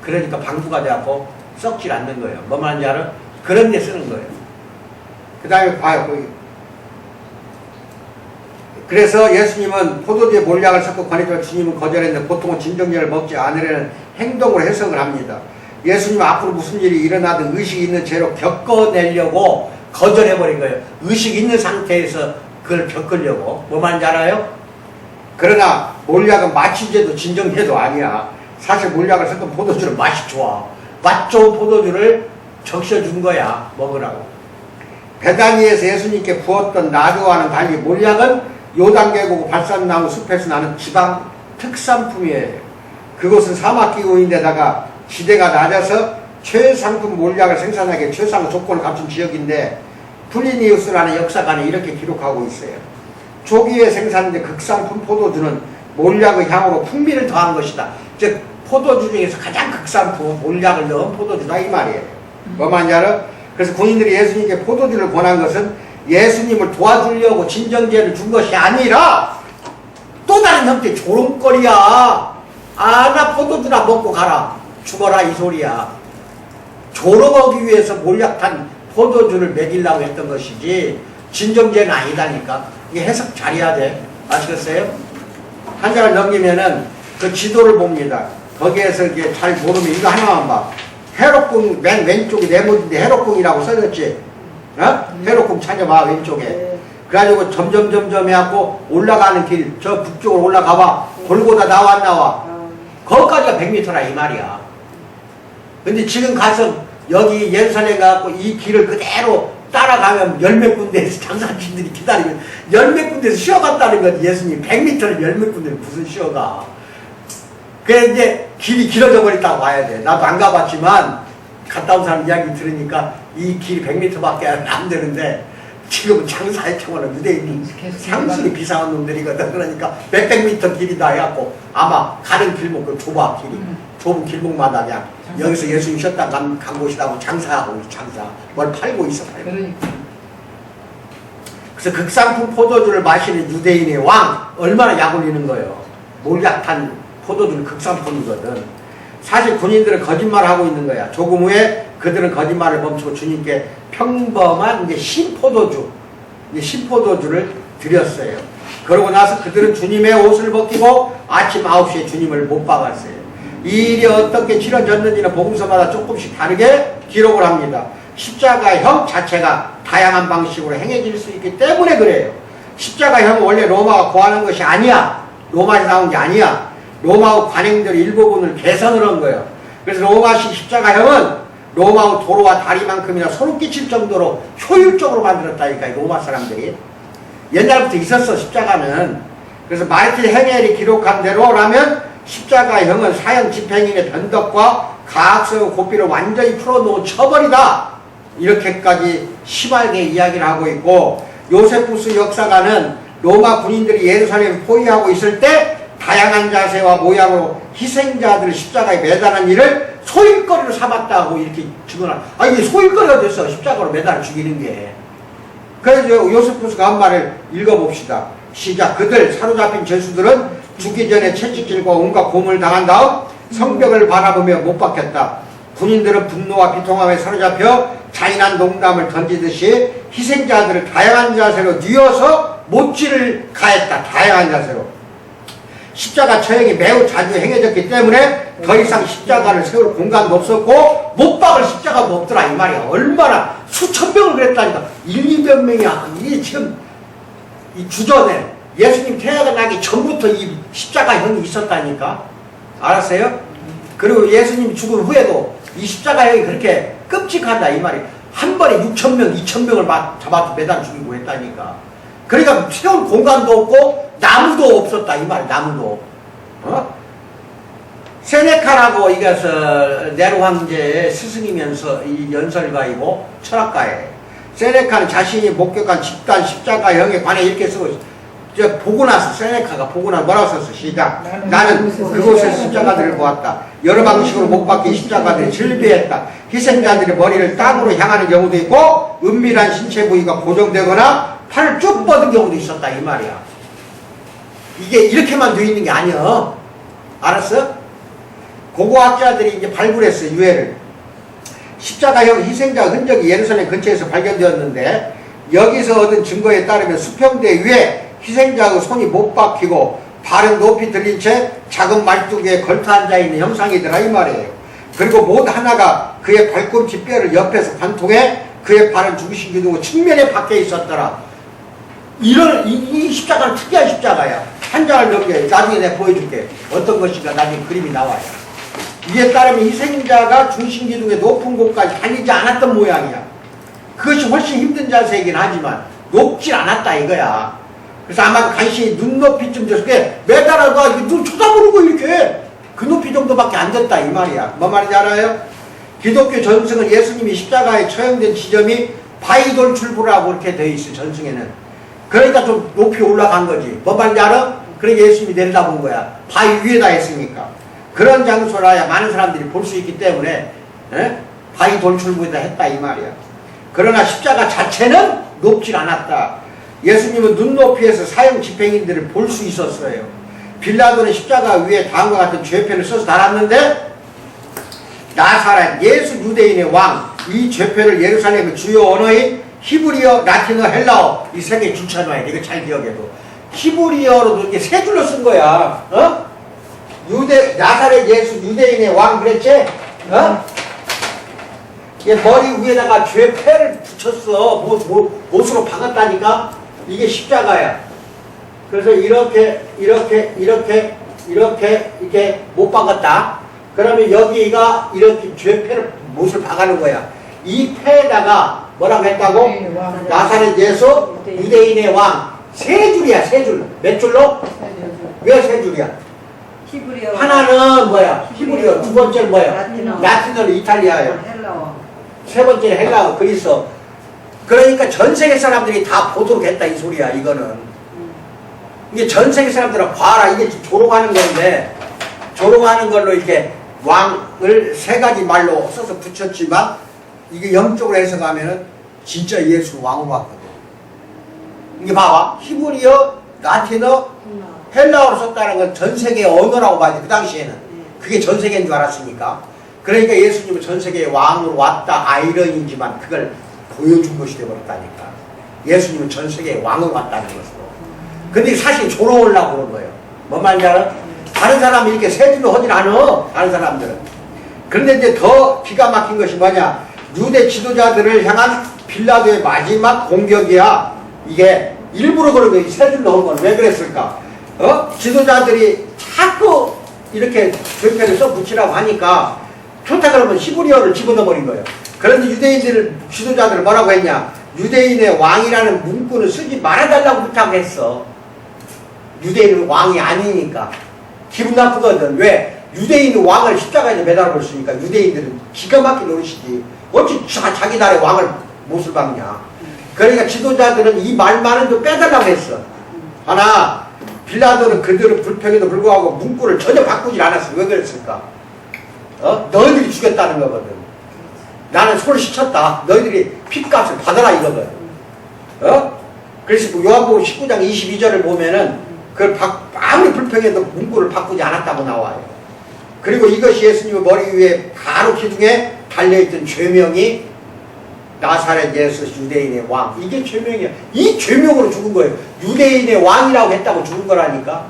A: 그러니까 방부가 되고 썩질 않는 거예요. 뭐 말인지 알아? 그런 데 쓰는 거예요. 그 다음에 봐요. 거기. 그래서 예수님은 포도주에 몰약을 섞고 권했지만 주님은 거절했는데 보통은 진정제를 먹지 않으려는 행동으로 해석을 합니다. 예수님은 앞으로 무슨 일이 일어나든 의식이 있는 채로 겪어내려고 거절해버린 거예요. 의식 있는 상태에서 그걸 겪으려고. 뭐 말인지 알아요? 그러나 몰약은 마취제도 진정제도 아니야. 사실 몰약을 섞은 포도주는 맛이 좋아. 맛 좋은 포도주를 적셔준 거야. 먹으라고. 베다니에서 예수님께 부었던 나주와는 달리 몰약은 요단계곡 발산나무 숲에서 나는 지방 특산품이에요. 그곳은 사막기후인데다가 지대가 낮아서 최상품 몰약을 생산하기에 최상 조건을 갖춘 지역인데 플리니우스라는 역사관이 이렇게 기록하고 있어요. 초기에 생산된 극상품 포도주는 몰약의 향으로 풍미를 더한 것이다. 즉 포도주 중에서 가장 극상품 몰약을 넣은 포도주다 이 말이에요. 뭐 말인지 알아? 그래서 군인들이 예수님께 포도주를 권한 것은 예수님을 도와주려고 진정제를 준 것이 아니라 또 다른 형태의 조롱거리야. 나 포도주나 먹고 가라. 죽어라 이 소리야. 조롱하기 위해서 몰약탄 포도주를 먹이려고 했던 것이지 진정제는 아니다니까. 이게 해석 잘해야 돼. 아시겠어요? 한 장을 넘기면은 그 지도를 봅니다. 거기에서 이게 잘 모르면 이거 하나만 봐. 해롭궁 맨 왼쪽이 네모인데 해롭궁이라고 써졌지. 해롭궁 찾아봐 왼쪽에. 그래가지고 점점 해갖고 올라가는 길 저 북쪽으로 올라가봐. 돌고다 나와 안 나와. 거기까지가 100m라 이 말이야. 근데 지금 가서 여기 예루살렘 가갖고 이 길을 그대로 따라가면 열몇 군데에서 장사꾼들이 기다리면 열몇 군데에서 쉬어갔다는 거지. 예수님 100m를 열몇 군데를 무슨 쉬어가. 그래 이제 길이 길어져 버렸다고 봐야 돼. 나도 안 가봤지만 갔다 온 사람 이야기 들으니까 이 길이 100m밖에 안 되는데 지금은 장사에 청하는 유대인이 상당히 비상한 놈들이거든. 그러니까 몇백 미터 길이다 해갖고 아마 가는 길목은 좁아 길이. 좁은 길목마다 그냥 여기서 예수님 쉬었다 간 곳이라고 장사하고 장사 뭘 팔고 있어.
B: 그러니까.
A: 그래서 극상품 포도주를 마시는 유대인의 왕 얼마나 약 올리는 거예요. 몰약탄 포도주는 극상품이거든. 사실 군인들은 거짓말하고 있는 거야. 조금 후에 그들은 거짓말을 멈추고 주님께 평범한 이제 신포도주를 드렸어요. 그러고 나서 그들은 주님의 옷을 벗기고 아침 9시에 주님을 못 박았어요. 이 일이 어떻게 치러졌는지는 복음서마다 조금씩 다르게 기록을 합니다. 십자가형 자체가 다양한 방식으로 행해질 수 있기 때문에 그래요. 십자가형은 원래 로마가 고하는 것이 아니야. 로마에서 나온 게 아니야. 로마의 관행들 일부분을 개선을 한 거예요. 그래서 로마식 십자가형은 로마의 도로와 다리만큼이나 소름 끼칠 정도로 효율적으로 만들었다니까 이 로마 사람들이. 옛날부터 있었어 십자가는. 그래서 마르틴 헤겔이 기록한 대로라면 십자가형은 사형 집행인의 변덕과 가학성의 고삐를 완전히 풀어놓은 처벌이다. 이렇게까지 심하게 이야기를 하고 있고 요세푸스 역사가는 로마 군인들이 예루살렘을 포위하고 있을 때 다양한 자세와 모양으로 희생자들을 십자가에 매달은 일을 소일거리로 삼았다고 이렇게 증언할. 아, 이게 소일거리가 됐어. 십자가로 매달아 죽이는 게. 그래서 요세푸스가 한 말을 읽어봅시다. 시작. 그들 사로잡힌 죄수들은 죽기 전에 채찍질과 온갖 고문을 당한 다음 성벽을 바라보며 못 박혔다. 군인들은 분노와 비통함에 사로잡혀 잔인한 농담을 던지듯이 희생자들을 다양한 자세로 뉘어서 못질을 가했다. 다양한 자세로. 십자가 처형이 매우 자주 행해졌기 때문에 더 이상 십자가를 세울 공간도 없었고 못 박을 십자가도 없더라 이 말이야. 얼마나 수천 명을 그랬다니까. 1, 200 명이야. 이게 지금 이 주전에 예수님 태어나기 전부터 이 십자가형이 있었다니까. 알았어요? 그리고 예수님 죽은 후에도 이 십자가형이 그렇게 끔찍하다 이 말이야. 한 번에 6천 명, 2천 명을 잡아서 매달 죽이고 했다니까. 그러니까 세울 공간도 없고 나무도 없었다 이 말이야. 나무도. 세네카라고 이것을 네로 황제의 스승이면서 이 연설가이고 철학가예요. 세네카는 자신이 목격한 집단 십자가형에 관해 이렇게 쓰고 있어. 저 보고 나서 세네카가 보고 나서 뭐라고 썼어? 시작. 나는 그곳에 십자가들을 보았다. 여러 방식으로 못 박힌 십자가들이 즐비했다. 희생자들의 머리를 땅으로 향하는 경우도 있고 은밀한 신체 부위가 고정되거나 팔을 쭉 뻗은 경우도 있었다 이 말이야. 이게 이렇게만 돼 있는 게 아니야. 알았어? 고고학자들이 이제 발굴했어 유해를. 십자가형 희생자 흔적이 예루살렘 근처에서 발견되었는데 여기서 얻은 증거에 따르면 수평대 위에 희생자의 손이 못 박히고 발은 높이 들린 채 작은 말뚝에 걸터 앉아있는 형상이더라 이 말이에요. 그리고 못 하나가 그의 발꿈치 뼈를 옆에서 관통해 그의 발은 죽으신 기둥 측면에 박혀 있었더라. 이 십자가는 특이한 십자가야. 한 장을 넘겨. 나중에 내가 보여줄게. 어떤 것인가 나중에 그림이 나와요. 이에 따르면 희생자가 중심기둥의 높은 곳까지 달리지 않았던 모양이야. 그것이 훨씬 힘든 자세이긴 하지만 높진 않았다 이거야. 그래서 아마 간신히 눈높이쯤 됐을 때 매달아가 눈 쳐다보고 이렇게 그 높이 정도밖에 안 됐다 이 말이야. 뭐 말인지 알아요? 기독교 전승은 예수님이 십자가에 처형된 지점이 바위돌출부라고 이렇게 되어 있어 전승에는. 그러니까 좀 높이 올라간 거지. 뭐 말인지 알아? 그러니까 예수님이 내려다본 거야. 바위 위에다 했으니까. 그런 장소라야 많은 사람들이 볼 수 있기 때문에 바위돌출부에다 했다 이 말이야. 그러나 십자가 자체는 높질 않았다. 예수님은 눈높이에서 사형 집행인들을 볼 수 있었어요. 빌라도는 십자가 위에 다음과 같은 죄표를 써서 달았는데 나사렛 예수 유대인의 왕, 이 죄표를 예루살렘의 주요 언어인 히브리어, 라틴어, 헬라어 이 세 개 줄쳐놔야 돼. 이거 잘 기억해도. 히브리어로도 이게 세 줄로 쓴 거야. 나사렛 예수 유대인의 왕 그랬지? 이게 머리 위에다가 죄패를 붙였어. 못으로 박았다니까? 이게 십자가야. 그래서 이렇게 못 박았다. 그러면 여기가 이렇게 죄패를 못을 박아는 거야. 이 패에다가 뭐라고 했다고? 나사렛 예수 유대인의 왕. 세 줄이야, 세 줄. 몇 줄로? 왜 세 줄이야?
C: 히브리어.
A: 하나는 뭐야? 히브리어. 두 번째는 뭐야? 라틴어로 이탈리아예요.
C: 헬라어.
A: 세 번째는 헬라어, 그리스어. 그러니까 전 세계 사람들이 다 보도록 했다 이 소리야 이거는. 이게 전 세계 사람들은 봐라 이게 조롱하는 건데 조롱하는 걸로 이렇게 왕을 세 가지 말로 써서 붙였지만 이게 영적으로 해석하면은 진짜 예수 왕으로 왔거든. 이게 봐봐. 히브리어, 라틴어, 헬라어로 썼다는 건 전 세계의 언어라고 봐야 돼. 그 당시에는. 그게 전 세계인 줄 알았으니까. 그러니까 예수님은 전 세계의 왕으로 왔다. 아이러니지만 그걸 보여준 것이 되어버렸다니까. 예수님은 전 세계의 왕으로 왔다는 것으로. 근데 사실 조롱하려고 그런 거예요. 뭔 말인지 알아? 다른 사람이 이렇게 세 줄로 하질 않아. 다른 사람들은. 그런데 이제 더 기가 막힌 것이 뭐냐. 유대 지도자들을 향한 빌라도의 마지막 공격이야. 이게 일부러 그런 거야. 세 줄로 한 건 왜 그랬을까? 지도자들이 자꾸 이렇게 죄패를 써붙이라고 하니까 좋다 그러면 히브리어를 집어넣어버린 거예요. 그런데 유대인들 지도자들은 뭐라고 했냐? 유대인의 왕이라는 문구는 쓰지 말아달라고 부탁했어. 유대인은 왕이 아니니까. 기분 나쁘거든. 왜? 유대인 왕을 십자가에서 매달아 있으니까 유대인들은 기가 막힌 노릇이지. 어찌 자기 나라의 왕을 못을 박냐. 그러니까 지도자들은 이 말만은 좀 빼달라고 했어. 하나, 빌라도는 그들의 불평에도 불구하고 문구를 전혀 바꾸질 않았어. 왜 그랬을까? 너희들이 죽였다는 거거든. 나는 손을 씻었다. 너희들이 핏값을 받아라 이거거든. 그래서 요한복음 19장 22절을 보면은 그걸 아무리 불평해도 문구를 바꾸지 않았다고 나와요. 그리고 이것이 예수님의 머리 위에 바로 기둥에 달려있던 죄명이 나사렛 예수 유대인의 왕. 이게 죄명이야. 이 죄명으로 죽은 거예요. 유대인의 왕이라고 했다고 죽은 거라니까.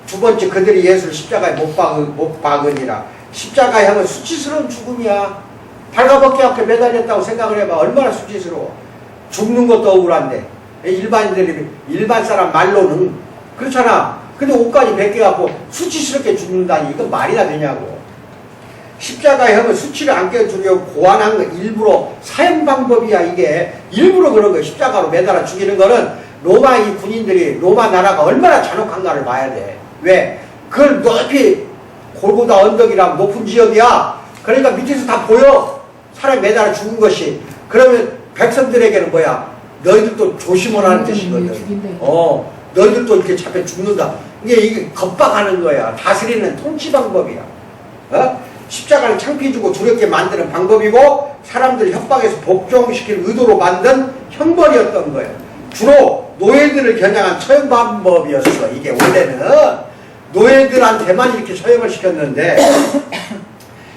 A: 두 번째, 그들이 예수를 십자가에 못 박으니라. 십자가형은 수치스러운 죽음이야. 발가벗기 앞에 매달렸다고 생각을 해봐. 얼마나 수치스러워. 죽는 것도 억울한데. 일반 사람 말로는 그렇잖아. 근데 옷까지 벗겨갖고 수치스럽게 죽는다니 이건 말이나 되냐고. 십자가형은 수치를 안 껴주려고 고안한 거 일부러 사형 방법이야. 이게 일부러 그런 거. 십자가로 매달아 죽이는 거는 로마 이 군인들이 로마 나라가 얼마나 잔혹한가를 봐야 돼. 왜? 그걸 높이 골고다 언덕이랑 높은 지역이야. 그러니까 밑에서 다 보여. 사람이 매달아 죽은 것이. 그러면 백성들에게는 뭐야? 너희들도 조심을 하는 뜻이거든. 너희들도 이렇게 잡혀 죽는다. 이게 겁박하는 거야. 다스리는 통치 방법이야. 십자가를 창피해 주고 두렵게 만드는 방법이고 사람들 협박해서 복종시킬 의도로 만든 형벌이었던 거예요. 주로 노예들을 겨냥한 처형 방법이었어. 이게 원래는 노예들한테만 이렇게 처형을 시켰는데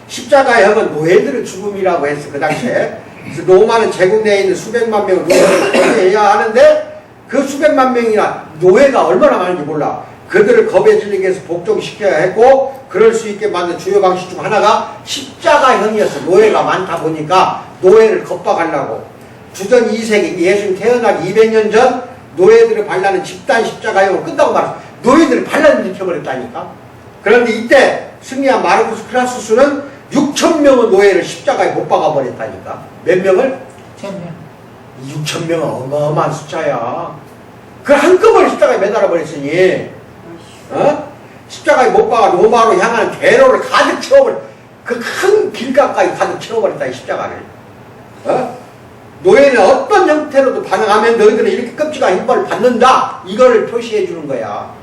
A: 십자가형은 노예들의 죽음이라고 했어. 그 당시에. 그래서 로마는 제국 내에 있는 수백만 명을 노예를 처리해야 하는데 그 수백만 명이나 노예가 얼마나 많은지 몰라. 그들을 겁에 질리게 해서 복종시켜야 했고 그럴 수 있게 만든 주요 방식 중 하나가 십자가형이었어. 노예가 많다 보니까 노예를 겁박하려고. 주전 2세기 예수님 태어나기 200년 전 노예들을 반라는 집단 십자가형으로 끝나고 말았어. 노예들을 반란을 일으켜버렸다니까. 그런데 이때 승리한 마르쿠스 크라수스는 6,000명의 노예를 십자가에 못 박아버렸다니까. 몇 명을?
B: 1,000명.
A: 6,000명은 어마어마한 숫자야. 그걸 한꺼번에 십자가에 매달아버렸으니 십자가에 못 박아 로마로 향하는 대로를 가득 채워버려. 그 큰 길가까지 가득 채워버렸다. 이 십자가를. 노예는 어떤 형태로도 반응하면 너희들은 이렇게 끔찍한 형벌을 받는다. 이거를 표시해 주는 거야.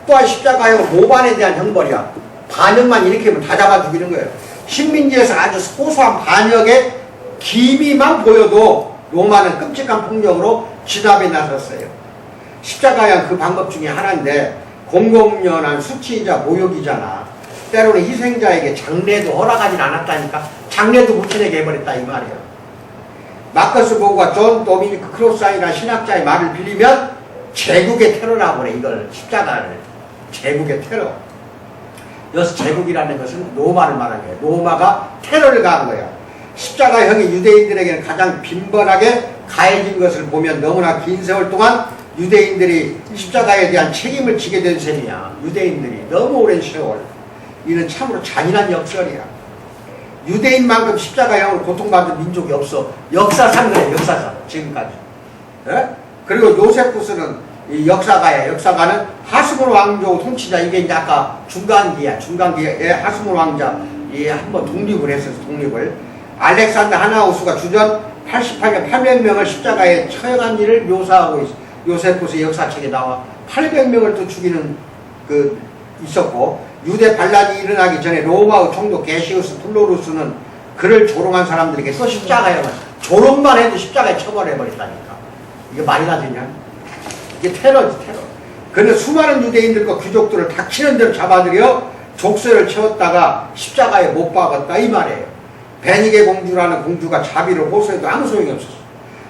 A: 또한 십자가형은 모반에 대한 형벌이야. 반역만 일으키면 다 잡아 죽이는 거예요. 식민지에서 아주 소소한 반역의 기미만 보여도 로마는 끔찍한 폭력으로 진압에 나섰어요. 십자가형 그 방법 중에 하나인데 공공연한 수치이자 모욕이잖아. 때로는 희생자에게 장례도 허락하진 않았다니까. 장례도 못해내게 해버렸다 이 말이야. 마커스 보그와 존 도미니크 크로스안이라는 신학자의 말을 빌리면 제국의 테러라고 그래. 이걸 십자가를 제국의 테러. 여기서 제국이라는 것은 로마를 말하는 거야. 로마가 테러를 가한 거야. 십자가형이 유대인들에게는 가장 빈번하게 가해진 것을 보면 너무나 긴 세월 동안 유대인들이 십자가에 대한 책임을 지게 된 셈이야. 유대인들이 너무 오랜 세월. 이는 참으로 잔인한 역설이야. 유대인만큼 십자가형을 고통받은 민족이 없어. 역사상 그래. 역사상 지금까지. 그리고 요세푸스는 이 역사가야. 역사가는 하스몬 왕조 통치자. 이게 이제 아까 중간기야. 중간기에 하스몬 왕자 이 한번 독립을 했었어. 독립을. 알렉산더 하나우스가 주전 88년 800명을 십자가에 처형한 일을 묘사하고 있어. 요세푸스 역사책에 나와. 800명을 또 죽이는 있었고, 유대 반란이 일어나기 전에 로마의 총독 게시우스 플로루스는 그를 조롱한 사람들에게 또 십자가형을 조롱만 해도 십자가에 처벌해버렸다니까. 이게 말이나 되냐? 이게 테러지, 테러. 그는 수많은 유대인들과 귀족들을 닥치는 대로 잡아들여 족쇄를 채웠다가 십자가에 못 박았다 이 말이에요. 베니게 공주라는 공주가 자비를 호소해도 아무 소용이 없었어.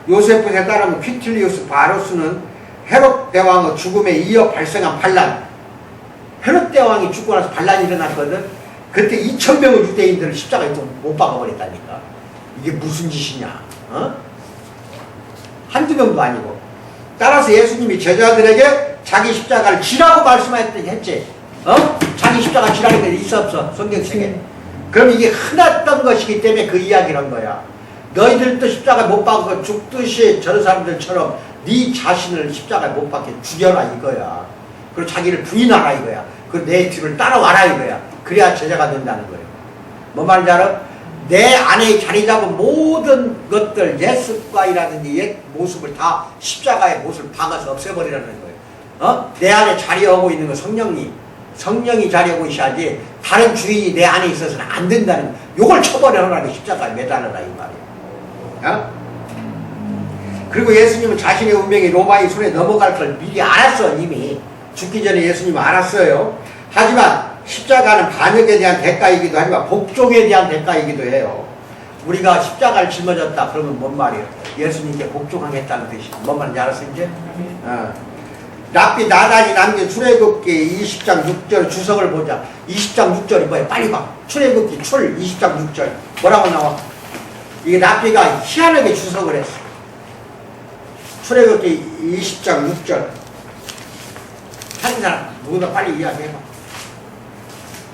A: 요세푸스에 따르면 퀴틸리우스 바로스는 헤롯 대왕의 죽음에 이어 발생한 반란. 헤롯 대왕이 죽고 나서 반란이 일어났거든. 그때 2,000명의 유대인들을 십자가에 또 못 박아버렸다니까. 이게 무슨 짓이냐? 한두 명도 아니고. 따라서 예수님이 제자들에게 자기 십자가를 지라고 말씀했지. 자기 십자가 지라는 게 있어 없어? 성경책에. 그럼 이게 흔했던 것이기 때문에 그 이야기를 한 거야. 너희들도 십자가 못 박고 죽듯이 저런 사람들처럼 네 자신을 십자가에 못 박게 죽여라 이거야. 그리고 자기를 부인하라 이거야. 그리고 내 뒤를 따라와라 이거야. 그래야 제자가 된다는 거예요. 뭐 말인지 알아? 내 안에 자리 잡은 모든 것들, 옛 습관이라든지 옛 모습을 다 십자가의 못을 박아서 없애버리라는 거예요. 내 안에 자리하고 있는 거 성령이 자리하고 있어야지 다른 주인이 내 안에 있어서는 안 된다는 거. 요걸 쳐버려라는 게 십자가에 매달려라 이 말이에요. 그리고 예수님은 자신의 운명이 로마의 손에 넘어갈 걸 미리 알았어. 이미 죽기 전에 예수님은 알았어요. 하지만 십자가는 반역에 대한 대가이기도 하지만 복종에 대한 대가이기도 해요. 우리가 십자가를 짊어졌다 그러면 뭔 말이에요? 예수님께 복종하겠다는 뜻이. 뭔 말인지 알았어 이제? 랍비 나단이 남긴 출애굽기 20장 6절 주석을 보자. 20장 6절이 뭐예요? 빨리 봐. 출애굽기 출 20장 6절 뭐라고 나와? 이게 랍비가 희한하게 주석을 했어. 출애굽기 20장 6절 하는 사람 누구나 빨리 이야기해봐.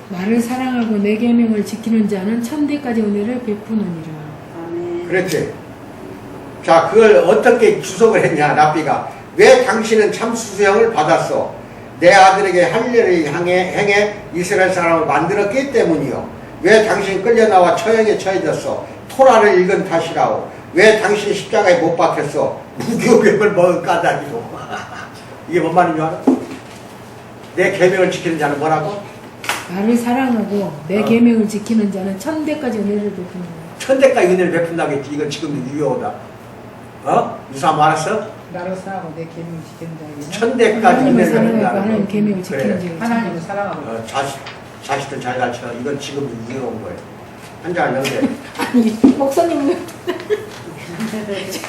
C: 나를 사랑하고 내 계명을 지키는 자는 천대까지 은혜를 베푸느니라.
D: 아멘.
A: 그렇지. 자, 그걸 어떻게 주석을 했냐, 랍비가. 왜 당신은 참수수형을 받았어? 내 아들에게 할 일을 행해 이스라엘 사람을 만들었기 때문이요. 왜 당신 끌려나와 처형에 처해졌어? 토라를 읽은 탓이라오. 왜 당신이 십자가에 못 박혔어? 무교병을 먹은 까닭이고. 이게 뭔 말인 줄 알아? 내 계명을 지키는 자는 뭐라고?
C: 나를 사랑하고 내 계명을 지키는 자는 천대까지 은혜를 베푸느니라.
A: 천대까지 은혜를 베푼다고 했지. 이건 지금도 유효하다. 유사함 알았어?
B: 나를 사랑하고 내 계명을 지키는 자에게는
A: 천대까지
C: 하나님을
A: 은혜를
C: 사랑하고
A: 베푼다는
C: 하나님
A: 거.
C: 계명을 지키는
A: 그래.
C: 자가
B: 하나님을 사랑하고
A: 자식들 잘 가르쳐. 이건 지금도 유효한 거예요. 한잔 연대.
C: 아니 목사님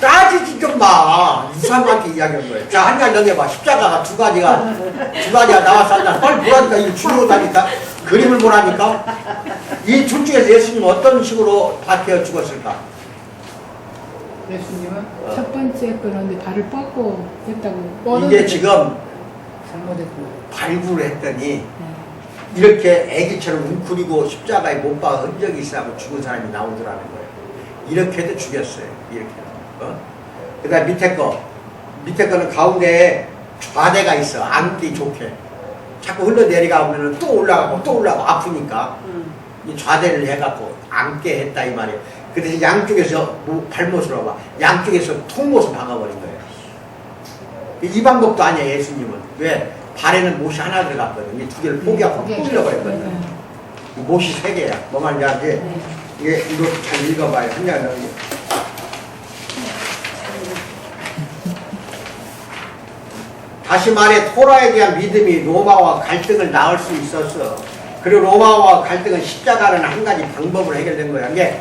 A: 따지지 좀 마. 이상하게 이야기한 거예요. 자, 한잔 연대봐. 십자가가 두 가지가 나와서 한잔 빨리 보라니까. 이거 중요하다니까. 그림을 보라니까. 이 둘 중에서 예수님은 어떤 식으로 박혀 죽었을까?
B: 예수님은
C: 첫 번째 거는데 발을 뻗고 했다고.
A: 이게 지금
B: 잘못했고
A: 발굴을 했더니
C: 네.
A: 이렇게 애기처럼 웅크리고 십자가에 못 박아 흔적이 있어하고 죽은 사람이 나오더라는 거예요. 이렇게도 죽였어요. 이렇게. 그 다음 밑에 거는 가운데에 좌대가 있어. 앉기 좋게. 자꾸 흘러내려가면 또 올라가고 아프니까 이 좌대를 해갖고 앉게 했다 이 말이에요. 그 대신 양쪽에서 발못으로 봐. 양쪽에서 통못을 박아버린 거예요. 이 방법도 아니야 예수님은. 왜? 발에는 못이 하나 들어갔거든. 이 두 개를 포기하고 뿌려버렸거든.
C: 네.
A: 못이 세 개야. 뭐 말인지 알지?
C: 네.
A: 이거 잘 읽어봐요. 한장 다시 말해 토라에 대한 믿음이 로마와 갈등을 낳을 수 있었어. 그리고 로마와 갈등은 십자가라는 한 가지 방법으로 해결된 거야. 이게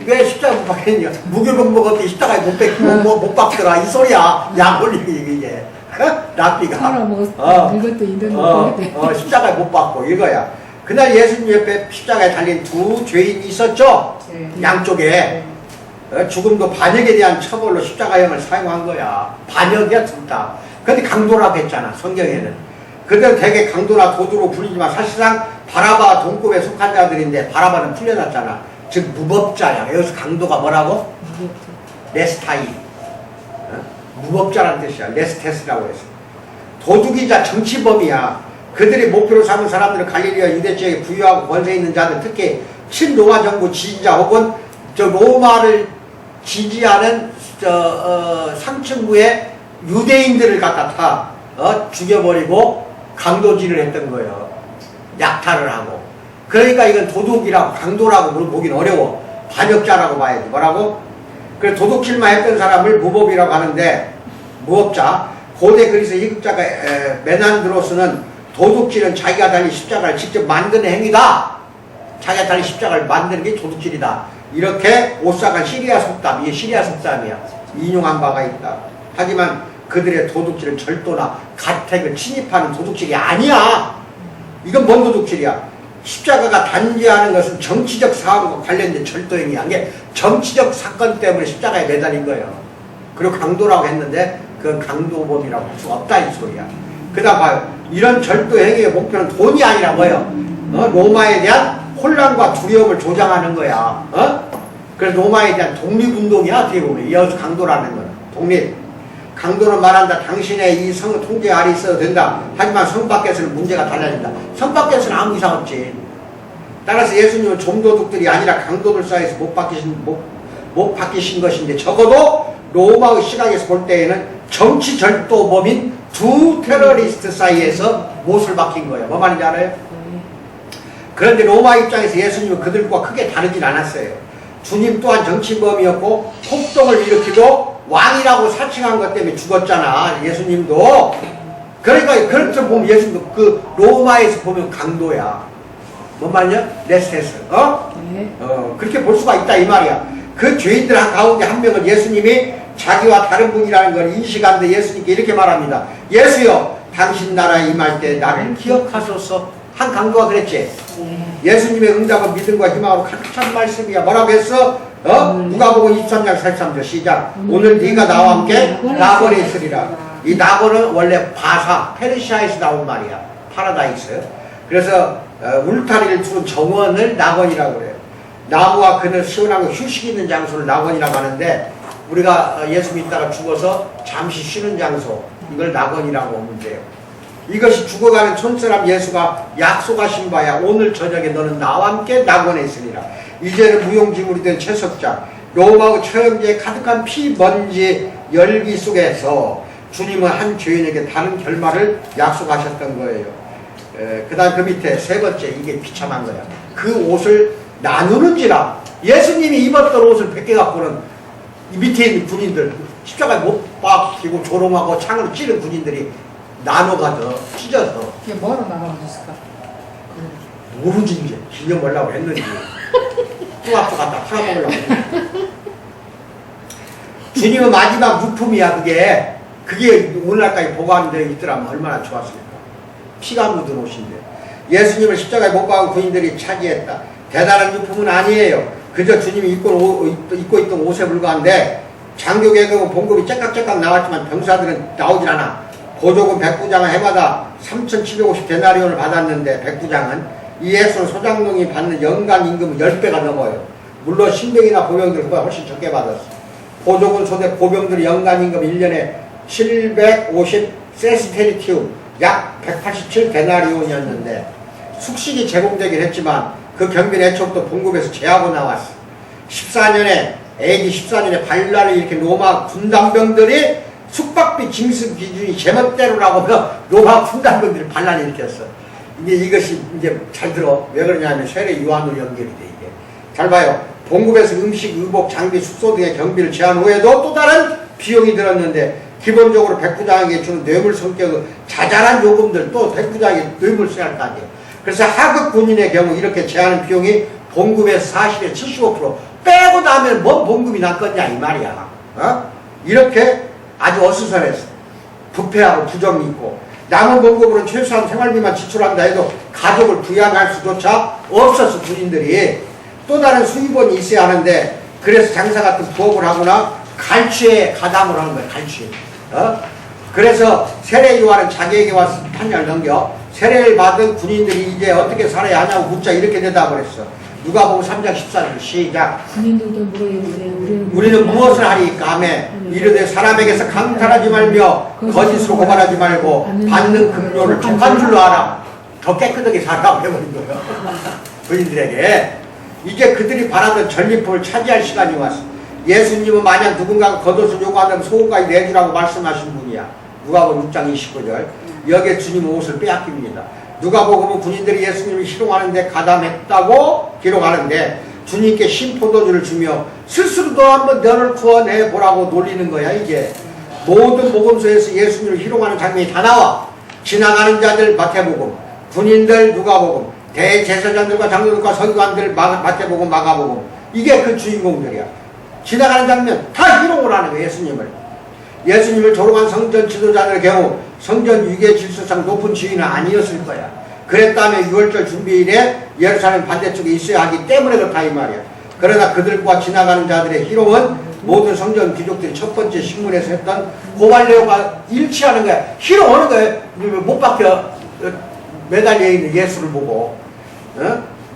A: 왜 십자가 못 박겠냐? 무교병 먹었더니 십자가에 못 박더라 이 소리야. 약 올리기 이게. 랍비가
C: 이것도 인도는
A: 십자가에 못 박고 이거야. 그날 예수님 옆에 십자가에 달린 두 죄인이 있었죠.
B: 네.
A: 양쪽에 죽음도 반역에 대한 처벌로 십자가형을 사용한 거야. 반역이야 둘 다. 근데 강도라고 했잖아 성경에는. 그들은 대개 강도나 도주로 불리지만 사실상 바라바 동급에 속한 자들인데 바라바는 풀려났잖아. 즉 무법자야. 여기서 강도가 뭐라고? 레스타이. 무법자라는 뜻이야. 레스테스라고 했어. 도둑이자 정치범이야. 그들이 목표로 삼은 사람들은 갈릴리와 유대 지역에 부유하고 권세 있는 자들, 특히 친로마 정부 지지자 혹은 로마를 지지하는 상층부의 유대인들을 갖다 죽여버리고 강도질을 했던 거예요. 약탈을 하고. 그러니까 이건 도둑이라고 강도라고 보기는 어려워. 반역자라고 봐야지. 뭐라고? 그래서 도둑질만 했던 사람을 무법이라고 하는데, 무법자. 고대 그리스 희극자가 메난드로스는 도둑질은 자기가 달린 십자가를 직접 만드는 행위다. 자기가 달린 십자가를 만드는 게 도둑질이다. 이렇게 오싹한 시리아 속담, 이게 시리아 속담이야. 인용한 바가 있다. 하지만 그들의 도둑질은 절도나 가택을 침입하는 도둑질이 아니야. 이건 뭔 도둑질이야? 십자가가 단죄하는 것은 정치적 사항과 관련된 절도행위야. 이게 정치적 사건 때문에 십자가에 매달린 거예요. 그리고 강도라고 했는데 그건 강도범이라고 할 수 없다 이 소리야. 그 다음 봐요. 이런 절도행위의 목표는 돈이 아니라 뭐예요? 로마에 대한 혼란과 두려움을 조장하는 거야. 그래서 로마에 대한 독립운동이야. 어떻게 보면 이어서 강도라는 거는 독립. 강도는 말한다. 당신의 이 성 통제 아래 있어도 된다. 하지만 성 밖에서는 문제가 달라진다. 성 밖에서는 아무 이상 없지. 따라서 예수님은 좀도둑들이 아니라 강도들 사이에서 못 바뀌신 것인데 적어도 로마의 시각에서 볼 때에는 정치 절도범인 두 테러리스트 사이에서 못을 박힌 거예요. 뭐 말인지 알아요? 그런데 로마 입장에서 예수님은 그들과 크게 다르진 않았어요. 주님 또한 정치범이었고 폭동을 일으키고 왕이라고 사칭한 것 때문에 죽었잖아. 예수님도. 그러니까 그렇게 보면 예수님도 그 로마에서 보면 강도야. 뭔 말이냐? 레스테스. 그렇게 볼 수가 있다 이 말이야. 그 죄인들 가운데 한 명은 예수님이 자기와 다른 분이라는 걸 인식하는데 예수님께 이렇게 말합니다. 예수여, 당신 나라에 임할 때 나를 기억하소서. 한 강도가 그랬지. 예수님의 응답은 믿음과 희망으로 가득 찬 말씀이야. 뭐라고 했어? 누가복음 23장 43절 시작. 오늘 네가 나와 함께 낙원에 있으리라. 이 낙원은 원래 바사, 페르시아에서 나온 말이야. 파라다이스. 그래서 울타리를 두른 정원을 낙원이라고 그래요. 나무와 그늘 시원하고 휴식 있는 장소를 낙원이라고 하는데 우리가 예수 믿다가 죽어서 잠시 쉬는 장소, 이걸 낙원이라고 하면 돼요. 이것이 죽어가는 촌사람 예수가 약속하신 바야. 오늘 저녁에 너는 나와 함께 낙원에 있으리라. 이제는 무용지물이 된 채석장, 로마의 처형제에 가득한 피, 먼지, 열기 속에서 주님은 한 죄인에게 다른 결말을 약속하셨던 거예요. 그 다음 그 밑에 세 번째, 이게 비참한 거야. 그 옷을 나누는지라. 예수님이 입었던 옷을 벗겨갖고는 이 밑에 있는 군인들, 십자가에 못 박히고 조롱하고 창으로 찌른 군인들이 나눠가서 찢어서.
B: 이게 뭐로 나눠줬을까?
A: 모르지 이제. 기념 보려고 했는지. 뚜아뚜 갖다 팔아먹으려고 했는지. 주님은 마지막 유품이야 그게. 그게 오늘날까지 보관되어 있더라면 얼마나 좋았을까. 피가 묻은 옷인데. 예수님을 십자가에 못 박은 군인들이 차지했다. 대단한 유품은 아니에요. 그저 주님이 입고 있던 옷에 불과한데 장교 계급은 봉급이 째깍째깍 나왔지만 병사들은 나오질 않아. 보조금 백부장은 해마다 3,750 데나리온을 받았는데 백부장은 이에서 소장농이 받는 연간 임금은 10배가 넘어요. 물론 신병이나 보병들보다 훨씬 적게 받았어. 보조군 소대 보병들의 연간 임금 1년에 750 세스테리티움 약 187 데나리온이었는데 숙식이 제공되긴 했지만 그 경비는 애초부터 봉급에서 제하고 나왔어. 14년에 AD 14년에 반란을 일으킨 로마 군단병들이 숙박비 징수 기준이 제멋대로라고 하면 로마 군단병들이 반란을 일으켰어. 이제 이것이 이제 잘 들어. 왜 그러냐면 세례 요한으로 연결이 돼 이게. 잘 봐요. 봉급에서 음식, 의복, 장비, 숙소 등의 경비를 제한 후에도 또 다른 비용이 들었는데 기본적으로 백부장에게 주는 뇌물 성격의 자잘한 요금들 또 백부장에게 뇌물 써야 할 거 아니에요. 그래서 하급 군인의 경우 이렇게 제하는 비용이 봉급에서 40에서 75% 빼고 나면 뭔 봉급이 났겠냐 이 말이야. 이렇게 아주 어수선했어. 부패하고 부정이 있고 남은 봉급으로는 최소한 생활비만 지출한다 해도 가족을 부양할 수조차 없었어. 군인들이. 또 다른 수입원이 있어야 하는데 그래서 장사 같은 부업을 하거나 갈취에 가담을 하는 거야. 갈취. 그래서 세례 요한은 자기에게 와서 판결을 넘겨 세례를 받은 군인들이 이제 어떻게 살아야 하냐고 묻자 이렇게 대답을 했어. 누가복음 3장 14절 시작.
C: 군인들도 물어요.
A: 우리는 무엇을 하리까 하며 이르되 사람에게서 강탈하지 말며 거짓으로 고발하지 말고 받는 급료를 족한 줄로 알아. 더 깨끗하게 살아라고 해버린 거예요. 군인들에게. 이제 그들이 바라던 전리품을 차지할 시간이 왔어. 예수님은 만약 누군가가 겉옷을 요구한다면 속옷까지 내주라고 말씀하신 분이야. 누가복음 6장 29절. 여기에 주님은 옷을 빼앗깁니다. 누가복음은 군인들이 예수님을 희롱하는데 가담했다고 기록하는데 주님께 신포도주를 주며 스스로도 한번 너를 구원해 보라고 놀리는 거야. 이게 모든 복음서에서 예수님을 희롱하는 장면이 다 나와. 지나가는 자들 마태복음, 군인들 누가복음, 대제사장들과 장로들과 서기관들 마태복음, 마가복음. 이게 그 주인공들이야. 지나가는 장면 다 희롱을 하는 거야. 예수님을 조롱한 성전 지도자들의 경우 성전 유계 질서상 높은 지위는 아니었을 거야. 그랬다면 6월절 준비일에 예루살렘 반대쪽에 있어야 하기 때문에 그렇다 이 말이야. 그러나 그들과 지나가는 자들의 희롱은 모든 성전 귀족들이 첫 번째 신문에서 했던 고발 내용과 일치하는 거야. 희롱하는 거야. 못 박혀 매달려 있는 예수를 보고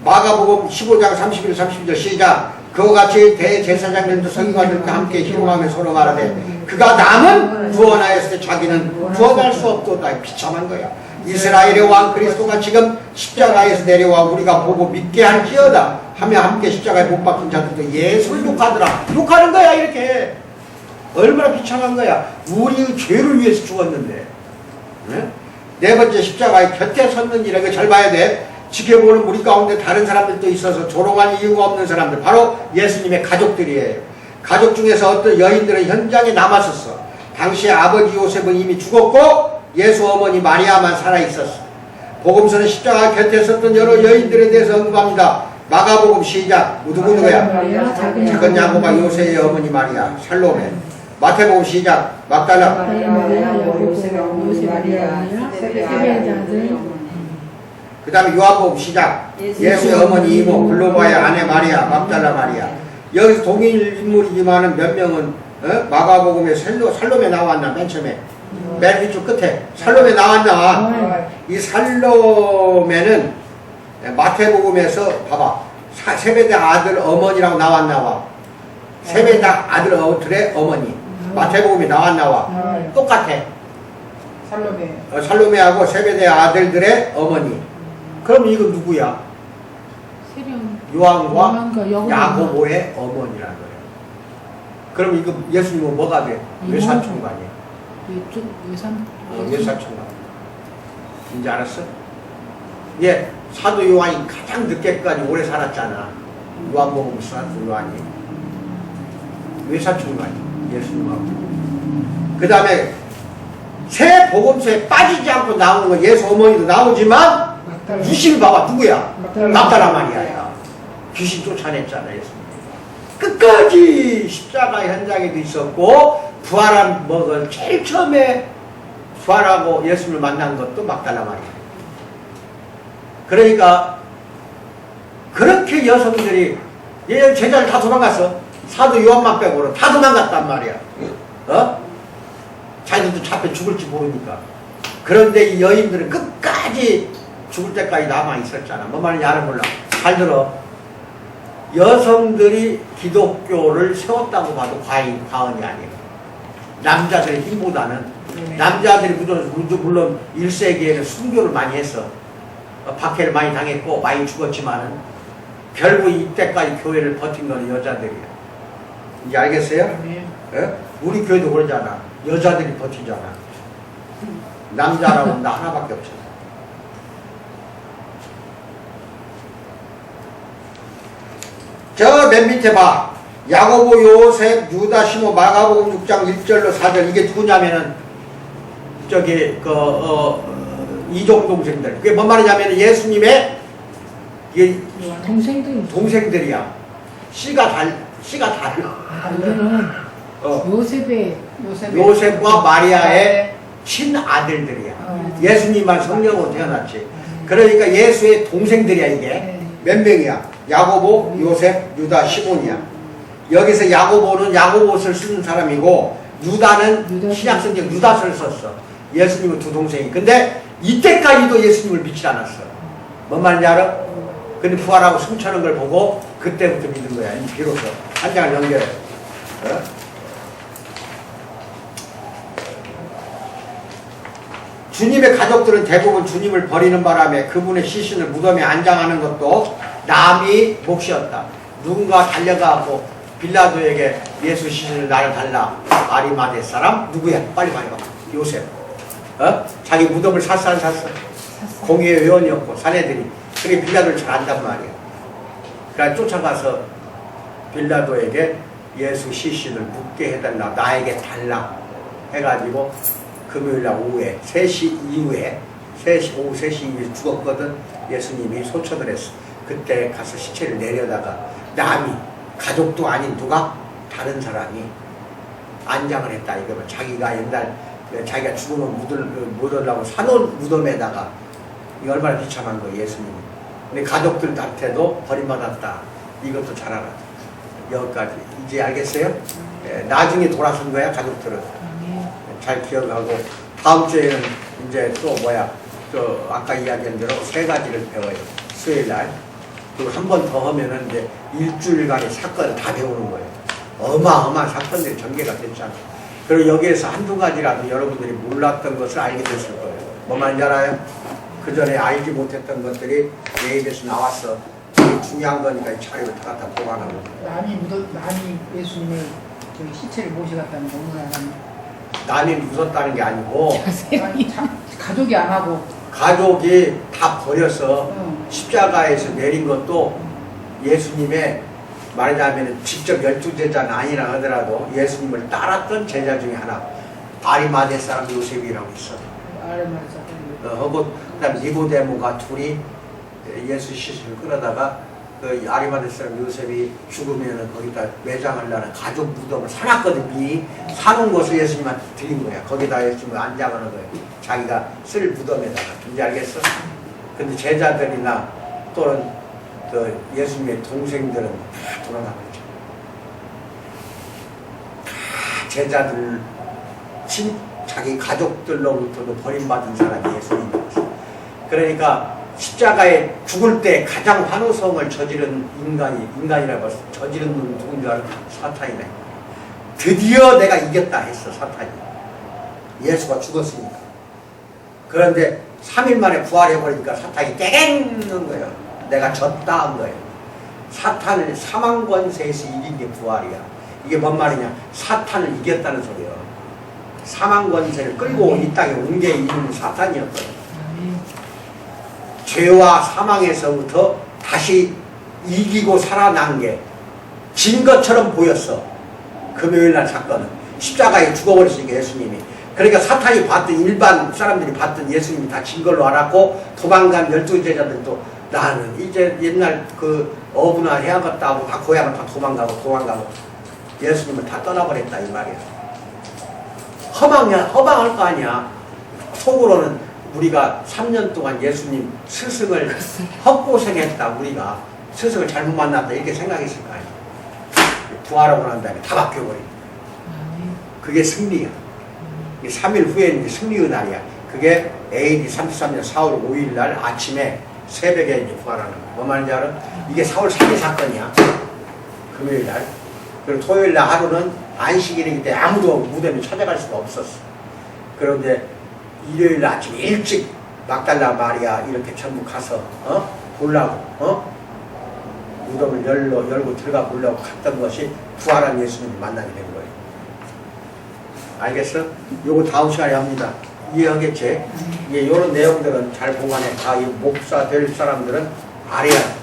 A: 마가복음 15장 31, 32절 시작. 그와 같이 대제사장들도 서기관들과 함께 희롱하며 서로 말하되 그가 남은 구원하였을 때 자기는 구원할 수 없도다. 비참한 거야. 이스라엘의 왕 그리스도가 지금 십자가에서 내려와 우리가 보고 믿게 할지어다 하며 함께 십자가에 못 박힌 자들도 예수를 욕하더라. 욕하는 거야 이렇게. 얼마나 비참한 거야. 우리의 죄를 위해서 죽었는데. 네? 네 번째 십자가의 곁에 섰는 이라고 잘 봐야 돼. 지켜보는 우리 가운데 다른 사람들도 있어서 조롱할 이유가 없는 사람들 바로 예수님의 가족들이에요. 가족 중에서 어떤 여인들은 현장에 남았었어. 당시에 아버지 요셉은 이미 죽었고 예수 어머니 마리아만 살아있었어. 복음서는 십자가 곁에 섰던 여러 여인들에 대해서 언급합니다. 마가복음 시작. 누구야? 작은 야고보와 요셉의 어머니 마리아, 살로메. 마태복음 시작. 막달라. 그 다음에 요한복음 시작. 예수의 어머니 이모, 글로바의 아내 마리아, 막달라 마리아. 여기서 동일 인물이지만은 몇 명은 마가복음에 살로메 나왔나 맨 처음에. 맨 위쪽 끝에 살로메 나왔나. 이 살로메는 마태복음에서 봐봐. 세베대 아들 어머니라고 나왔나와. 세베대 아들들의 어머니. 마태복음에 나왔나와. 똑같아. 살로메하고 세베대 아들들의 어머니. 그럼 이거 누구야? 요한과 야고보의 어머니라는 거예요. 그럼 이거 예수님은 뭐가 돼? 외사촌간이에요. 외사촌간. 이제 알았어? 예, 사도 요한이 가장 늦게까지 오래 살았잖아. 요한복음 사도 요한이. 외사촌간이 예수님하고. 그 다음에 새 복음서에 빠지지 않고 나오는 건 예수 어머니도 나오지만 유심히 봐봐. 누구야? 막달라 마리아야. 귀신 쫓아냈잖아 예수님. 끝까지 십자가 현장에도 있었고 부활한 먹을 제일 처음에 부활하고 예수님을 만난 것도 막달라 마리아. 그러니까 그렇게 여성들이 얘 제자들 다 도망갔어. 사도 요한만 빼고는 다 도망갔단 말이야. 자기들도 잡혀 죽을지 모르니까. 그런데 이 여인들은 끝까지 죽을 때까지 남아 있었잖아. 뭔 말인지 알아 몰라. 잘 들어. 여성들이 기독교를 세웠다고 봐도 과언이 아니에요. 남자들의 힘보다는. 남자들이 물론 1세기에는 순교를 많이 했어. 박해를 많이 당했고 많이 죽었지만은 결국 이때까지 교회를 버틴 건 여자들이야. 이제 알겠어요? 예? 우리 교회도 그러잖아. 여자들이 버티잖아. 남자라고 나 하나밖에 없잖아. 저 맨 밑에 봐. 야고보, 요셉, 유다, 시몬, 마가복음 6장 1절로 4절. 이게 누구냐면은 저기 이종 동생들. 그게 뭔 말이냐면 예수님의 이게 동생들이야. 씨가 달라. 요셉과 마리아의 친아들들이야. 예수님만 성령으로 태어났지. 그러니까 예수의 동생들이야 이게. 몇 명이야? 야고보, 요셉, 유다, 시몬이야. 여기서 야고보는 야고보서를 쓰는 사람이고 유다는 신약성경 유다서를 썼어. 예수님은 두 동생이. 근데 이때까지도 예수님을 믿지 않았어. 뭔 말인지 알아? 근데 부활하고 승천한 걸 보고 그때부터 믿은 거야. 이 비로소 한 장을 연결해. 주님의 가족들은 대부분 주님을 버리는 바람에 그분의 시신을 무덤에 안장하는 것도 남이 몫이었다. 누군가 달려가고 빌라도에게 예수 시신을 나를 달라. 아리마대 사람 누구야? 빨리 말해봐. 요셉. 자기 무덤을 샀어 안 샀어? 공의회 의원이었고 사내들이. 그게 빌라도를 잘 안단 말이야. 그래서 쫓아가서 빌라도에게 예수 시신을 묻게 해달라. 나에게 달라. 해가지고 금요일날 오후에 3시 이후에 오후 3시 이후에 죽었거든. 예수님이 소천을 했어. 그때 가서 시체를 내려다가 남이 가족도 아닌 누가 다른 사람이 안장을 했다. 이거는 자기가 옛날 자기가 죽으면 묻으려고 사놓은 무덤에다가 이거 얼마나 비참한 거예요 예수님이. 근데 가족들한테도 버림받았다. 이것도 잘 알아. 여기까지 이제 알겠어요? 나중에 돌아선 거야 가족들은. 잘 기억하고 다음 주에는 이제 또 아까 이야기한 대로 3가지를 배워요. 수요일 날 그리고 한 번 더 하면은 이제 일주일간의 사건을 다 배우는 거예요. 어마어마한 사건들이 전개가 됐잖아요. 그리고 여기에서 한두 가지라도 여러분들이 몰랐던 것을 알게 됐을 거예요. 뭐 말인지 알아요? 그 전에 알지 못했던 것들이 내 입에서 나왔어. 되게 중요한 거니까 이 자료를 다 갖다 보관하고.
B: 남이 예수님의 저기 시체를 모셔갔다는 거 어느 사람이.
A: 남이 묻었다는 게 아니고
B: 아니, 가족이 안 하고.
A: 가족이 다 버려서
B: 응.
A: 십자가에서 내린 것도 예수님의 말하자면 직접 12제자는 아니라 하더라도 예수님을 따랐던 제자 중에 하나 아리마대 사람 요셉이라고 있어.
B: 아래말에서.
A: 하고 그다음 니고데모가 둘이 예수 시신을 끌어다가 그 아리마대 사람 요셉이 죽으면은 거기다 매장하려는 가족 무덤을 사놨거든. 미리 사놓은 것을 예수님한테 드린 거야. 거기다 예수님을 안장하는 거야. 자기가 쓸 무덤에다가. 이제 알겠어? 근데 제자들이나 또는 그 예수님의 동생들은 다 돌아가버렸죠. 다 제자들, 자기 가족들로부터도 버림받은 사람이 예수님이었어. 그러니까 십자가에 죽을 때 가장 환호성을 저지른 인간이라고 저지른 놈이 누군지 알아? 사탄이네. 드디어 내가 이겼다 했어, 사탄이. 예수가 죽었으니까. 그런데 3일 만에 부활해버리니까 사탄이 깨갱는 거예요. 내가 졌다 한 거예요. 사탄을 사망 권세에서 이긴 게 부활이야. 이게 뭔 말이냐? 사탄을 이겼다는 소리예요. 사망 권세를 끌고 이 땅에 온 게 이는 사탄이었거든. 죄와 사망에서부터 다시 이기고 살아난 게 진 것처럼 보였어. 금요일날 사건은. 십자가에 죽어버렸으니까 예수님이. 그러니까 사탄이 봤던 일반 사람들이 봤던 예수님이 다 진 걸로 알았고 도망간 12제자들도 나는 이제 옛날 그 어부나 해야겠다 하고 다 고향을 다 도망가고 예수님을 다 떠나버렸다 이 말이야. 허망할 거 아니야. 속으로는 우리가 3년 동안 예수님 스승을 헛고생했다. 우리가 스승을 잘못 만났다 이렇게 생각했을 거 아니야. 부활하고 난 다음에 다 바뀌어버린 거야. 그게 승리야. 3일 후에는 이제 승리의 날이야. 그게 AD 33년 4월 5일 날 아침에 새벽에 이제 부활하는 거야. 뭐 말인지 알아? 이게 4월 3일 사건이야. 금요일 날. 그리고 토요일 날 하루는 안식일이기 때문에 아무도 무덤에 찾아갈 수가 없었어. 그런데 일요일 날 아침 일찍 막달라 마리아 이렇게 전부 가서 보려고 무덤을 열고 들어가 보려고 갔던 것이 부활한 예수님을 만나게 된 거예요. 알겠어? 요거 다음 시간에 합니다. 이해하겠지? 이게 이런 내용들은 잘 보관해. 다 이 목사 될 사람들은 알아야 돼.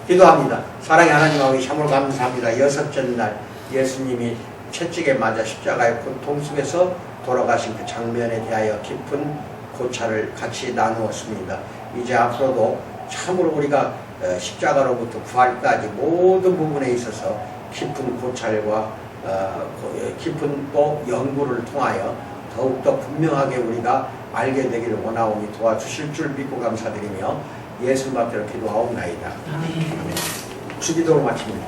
A: 기도합니다. 사랑의 하나님 아버지 참으로 감사합니다. 6째 날 예수님이 채찍에 맞아 십자가의 고통 속에서 돌아가신 그 장면에 대하여 깊은 고찰을 같이 나누었습니다. 이제 앞으로도 참으로 우리가 십자가로부터 부활까지 모든 부분에 있어서 깊은 고찰과 깊은 또 연구를 통하여 더욱더 분명하게 우리가 알게 되기를 원하오니 도와주실 줄 믿고 감사드리며 예수님 앞에 기도하옵나이다. 아멘. 주기도로 마칩니다.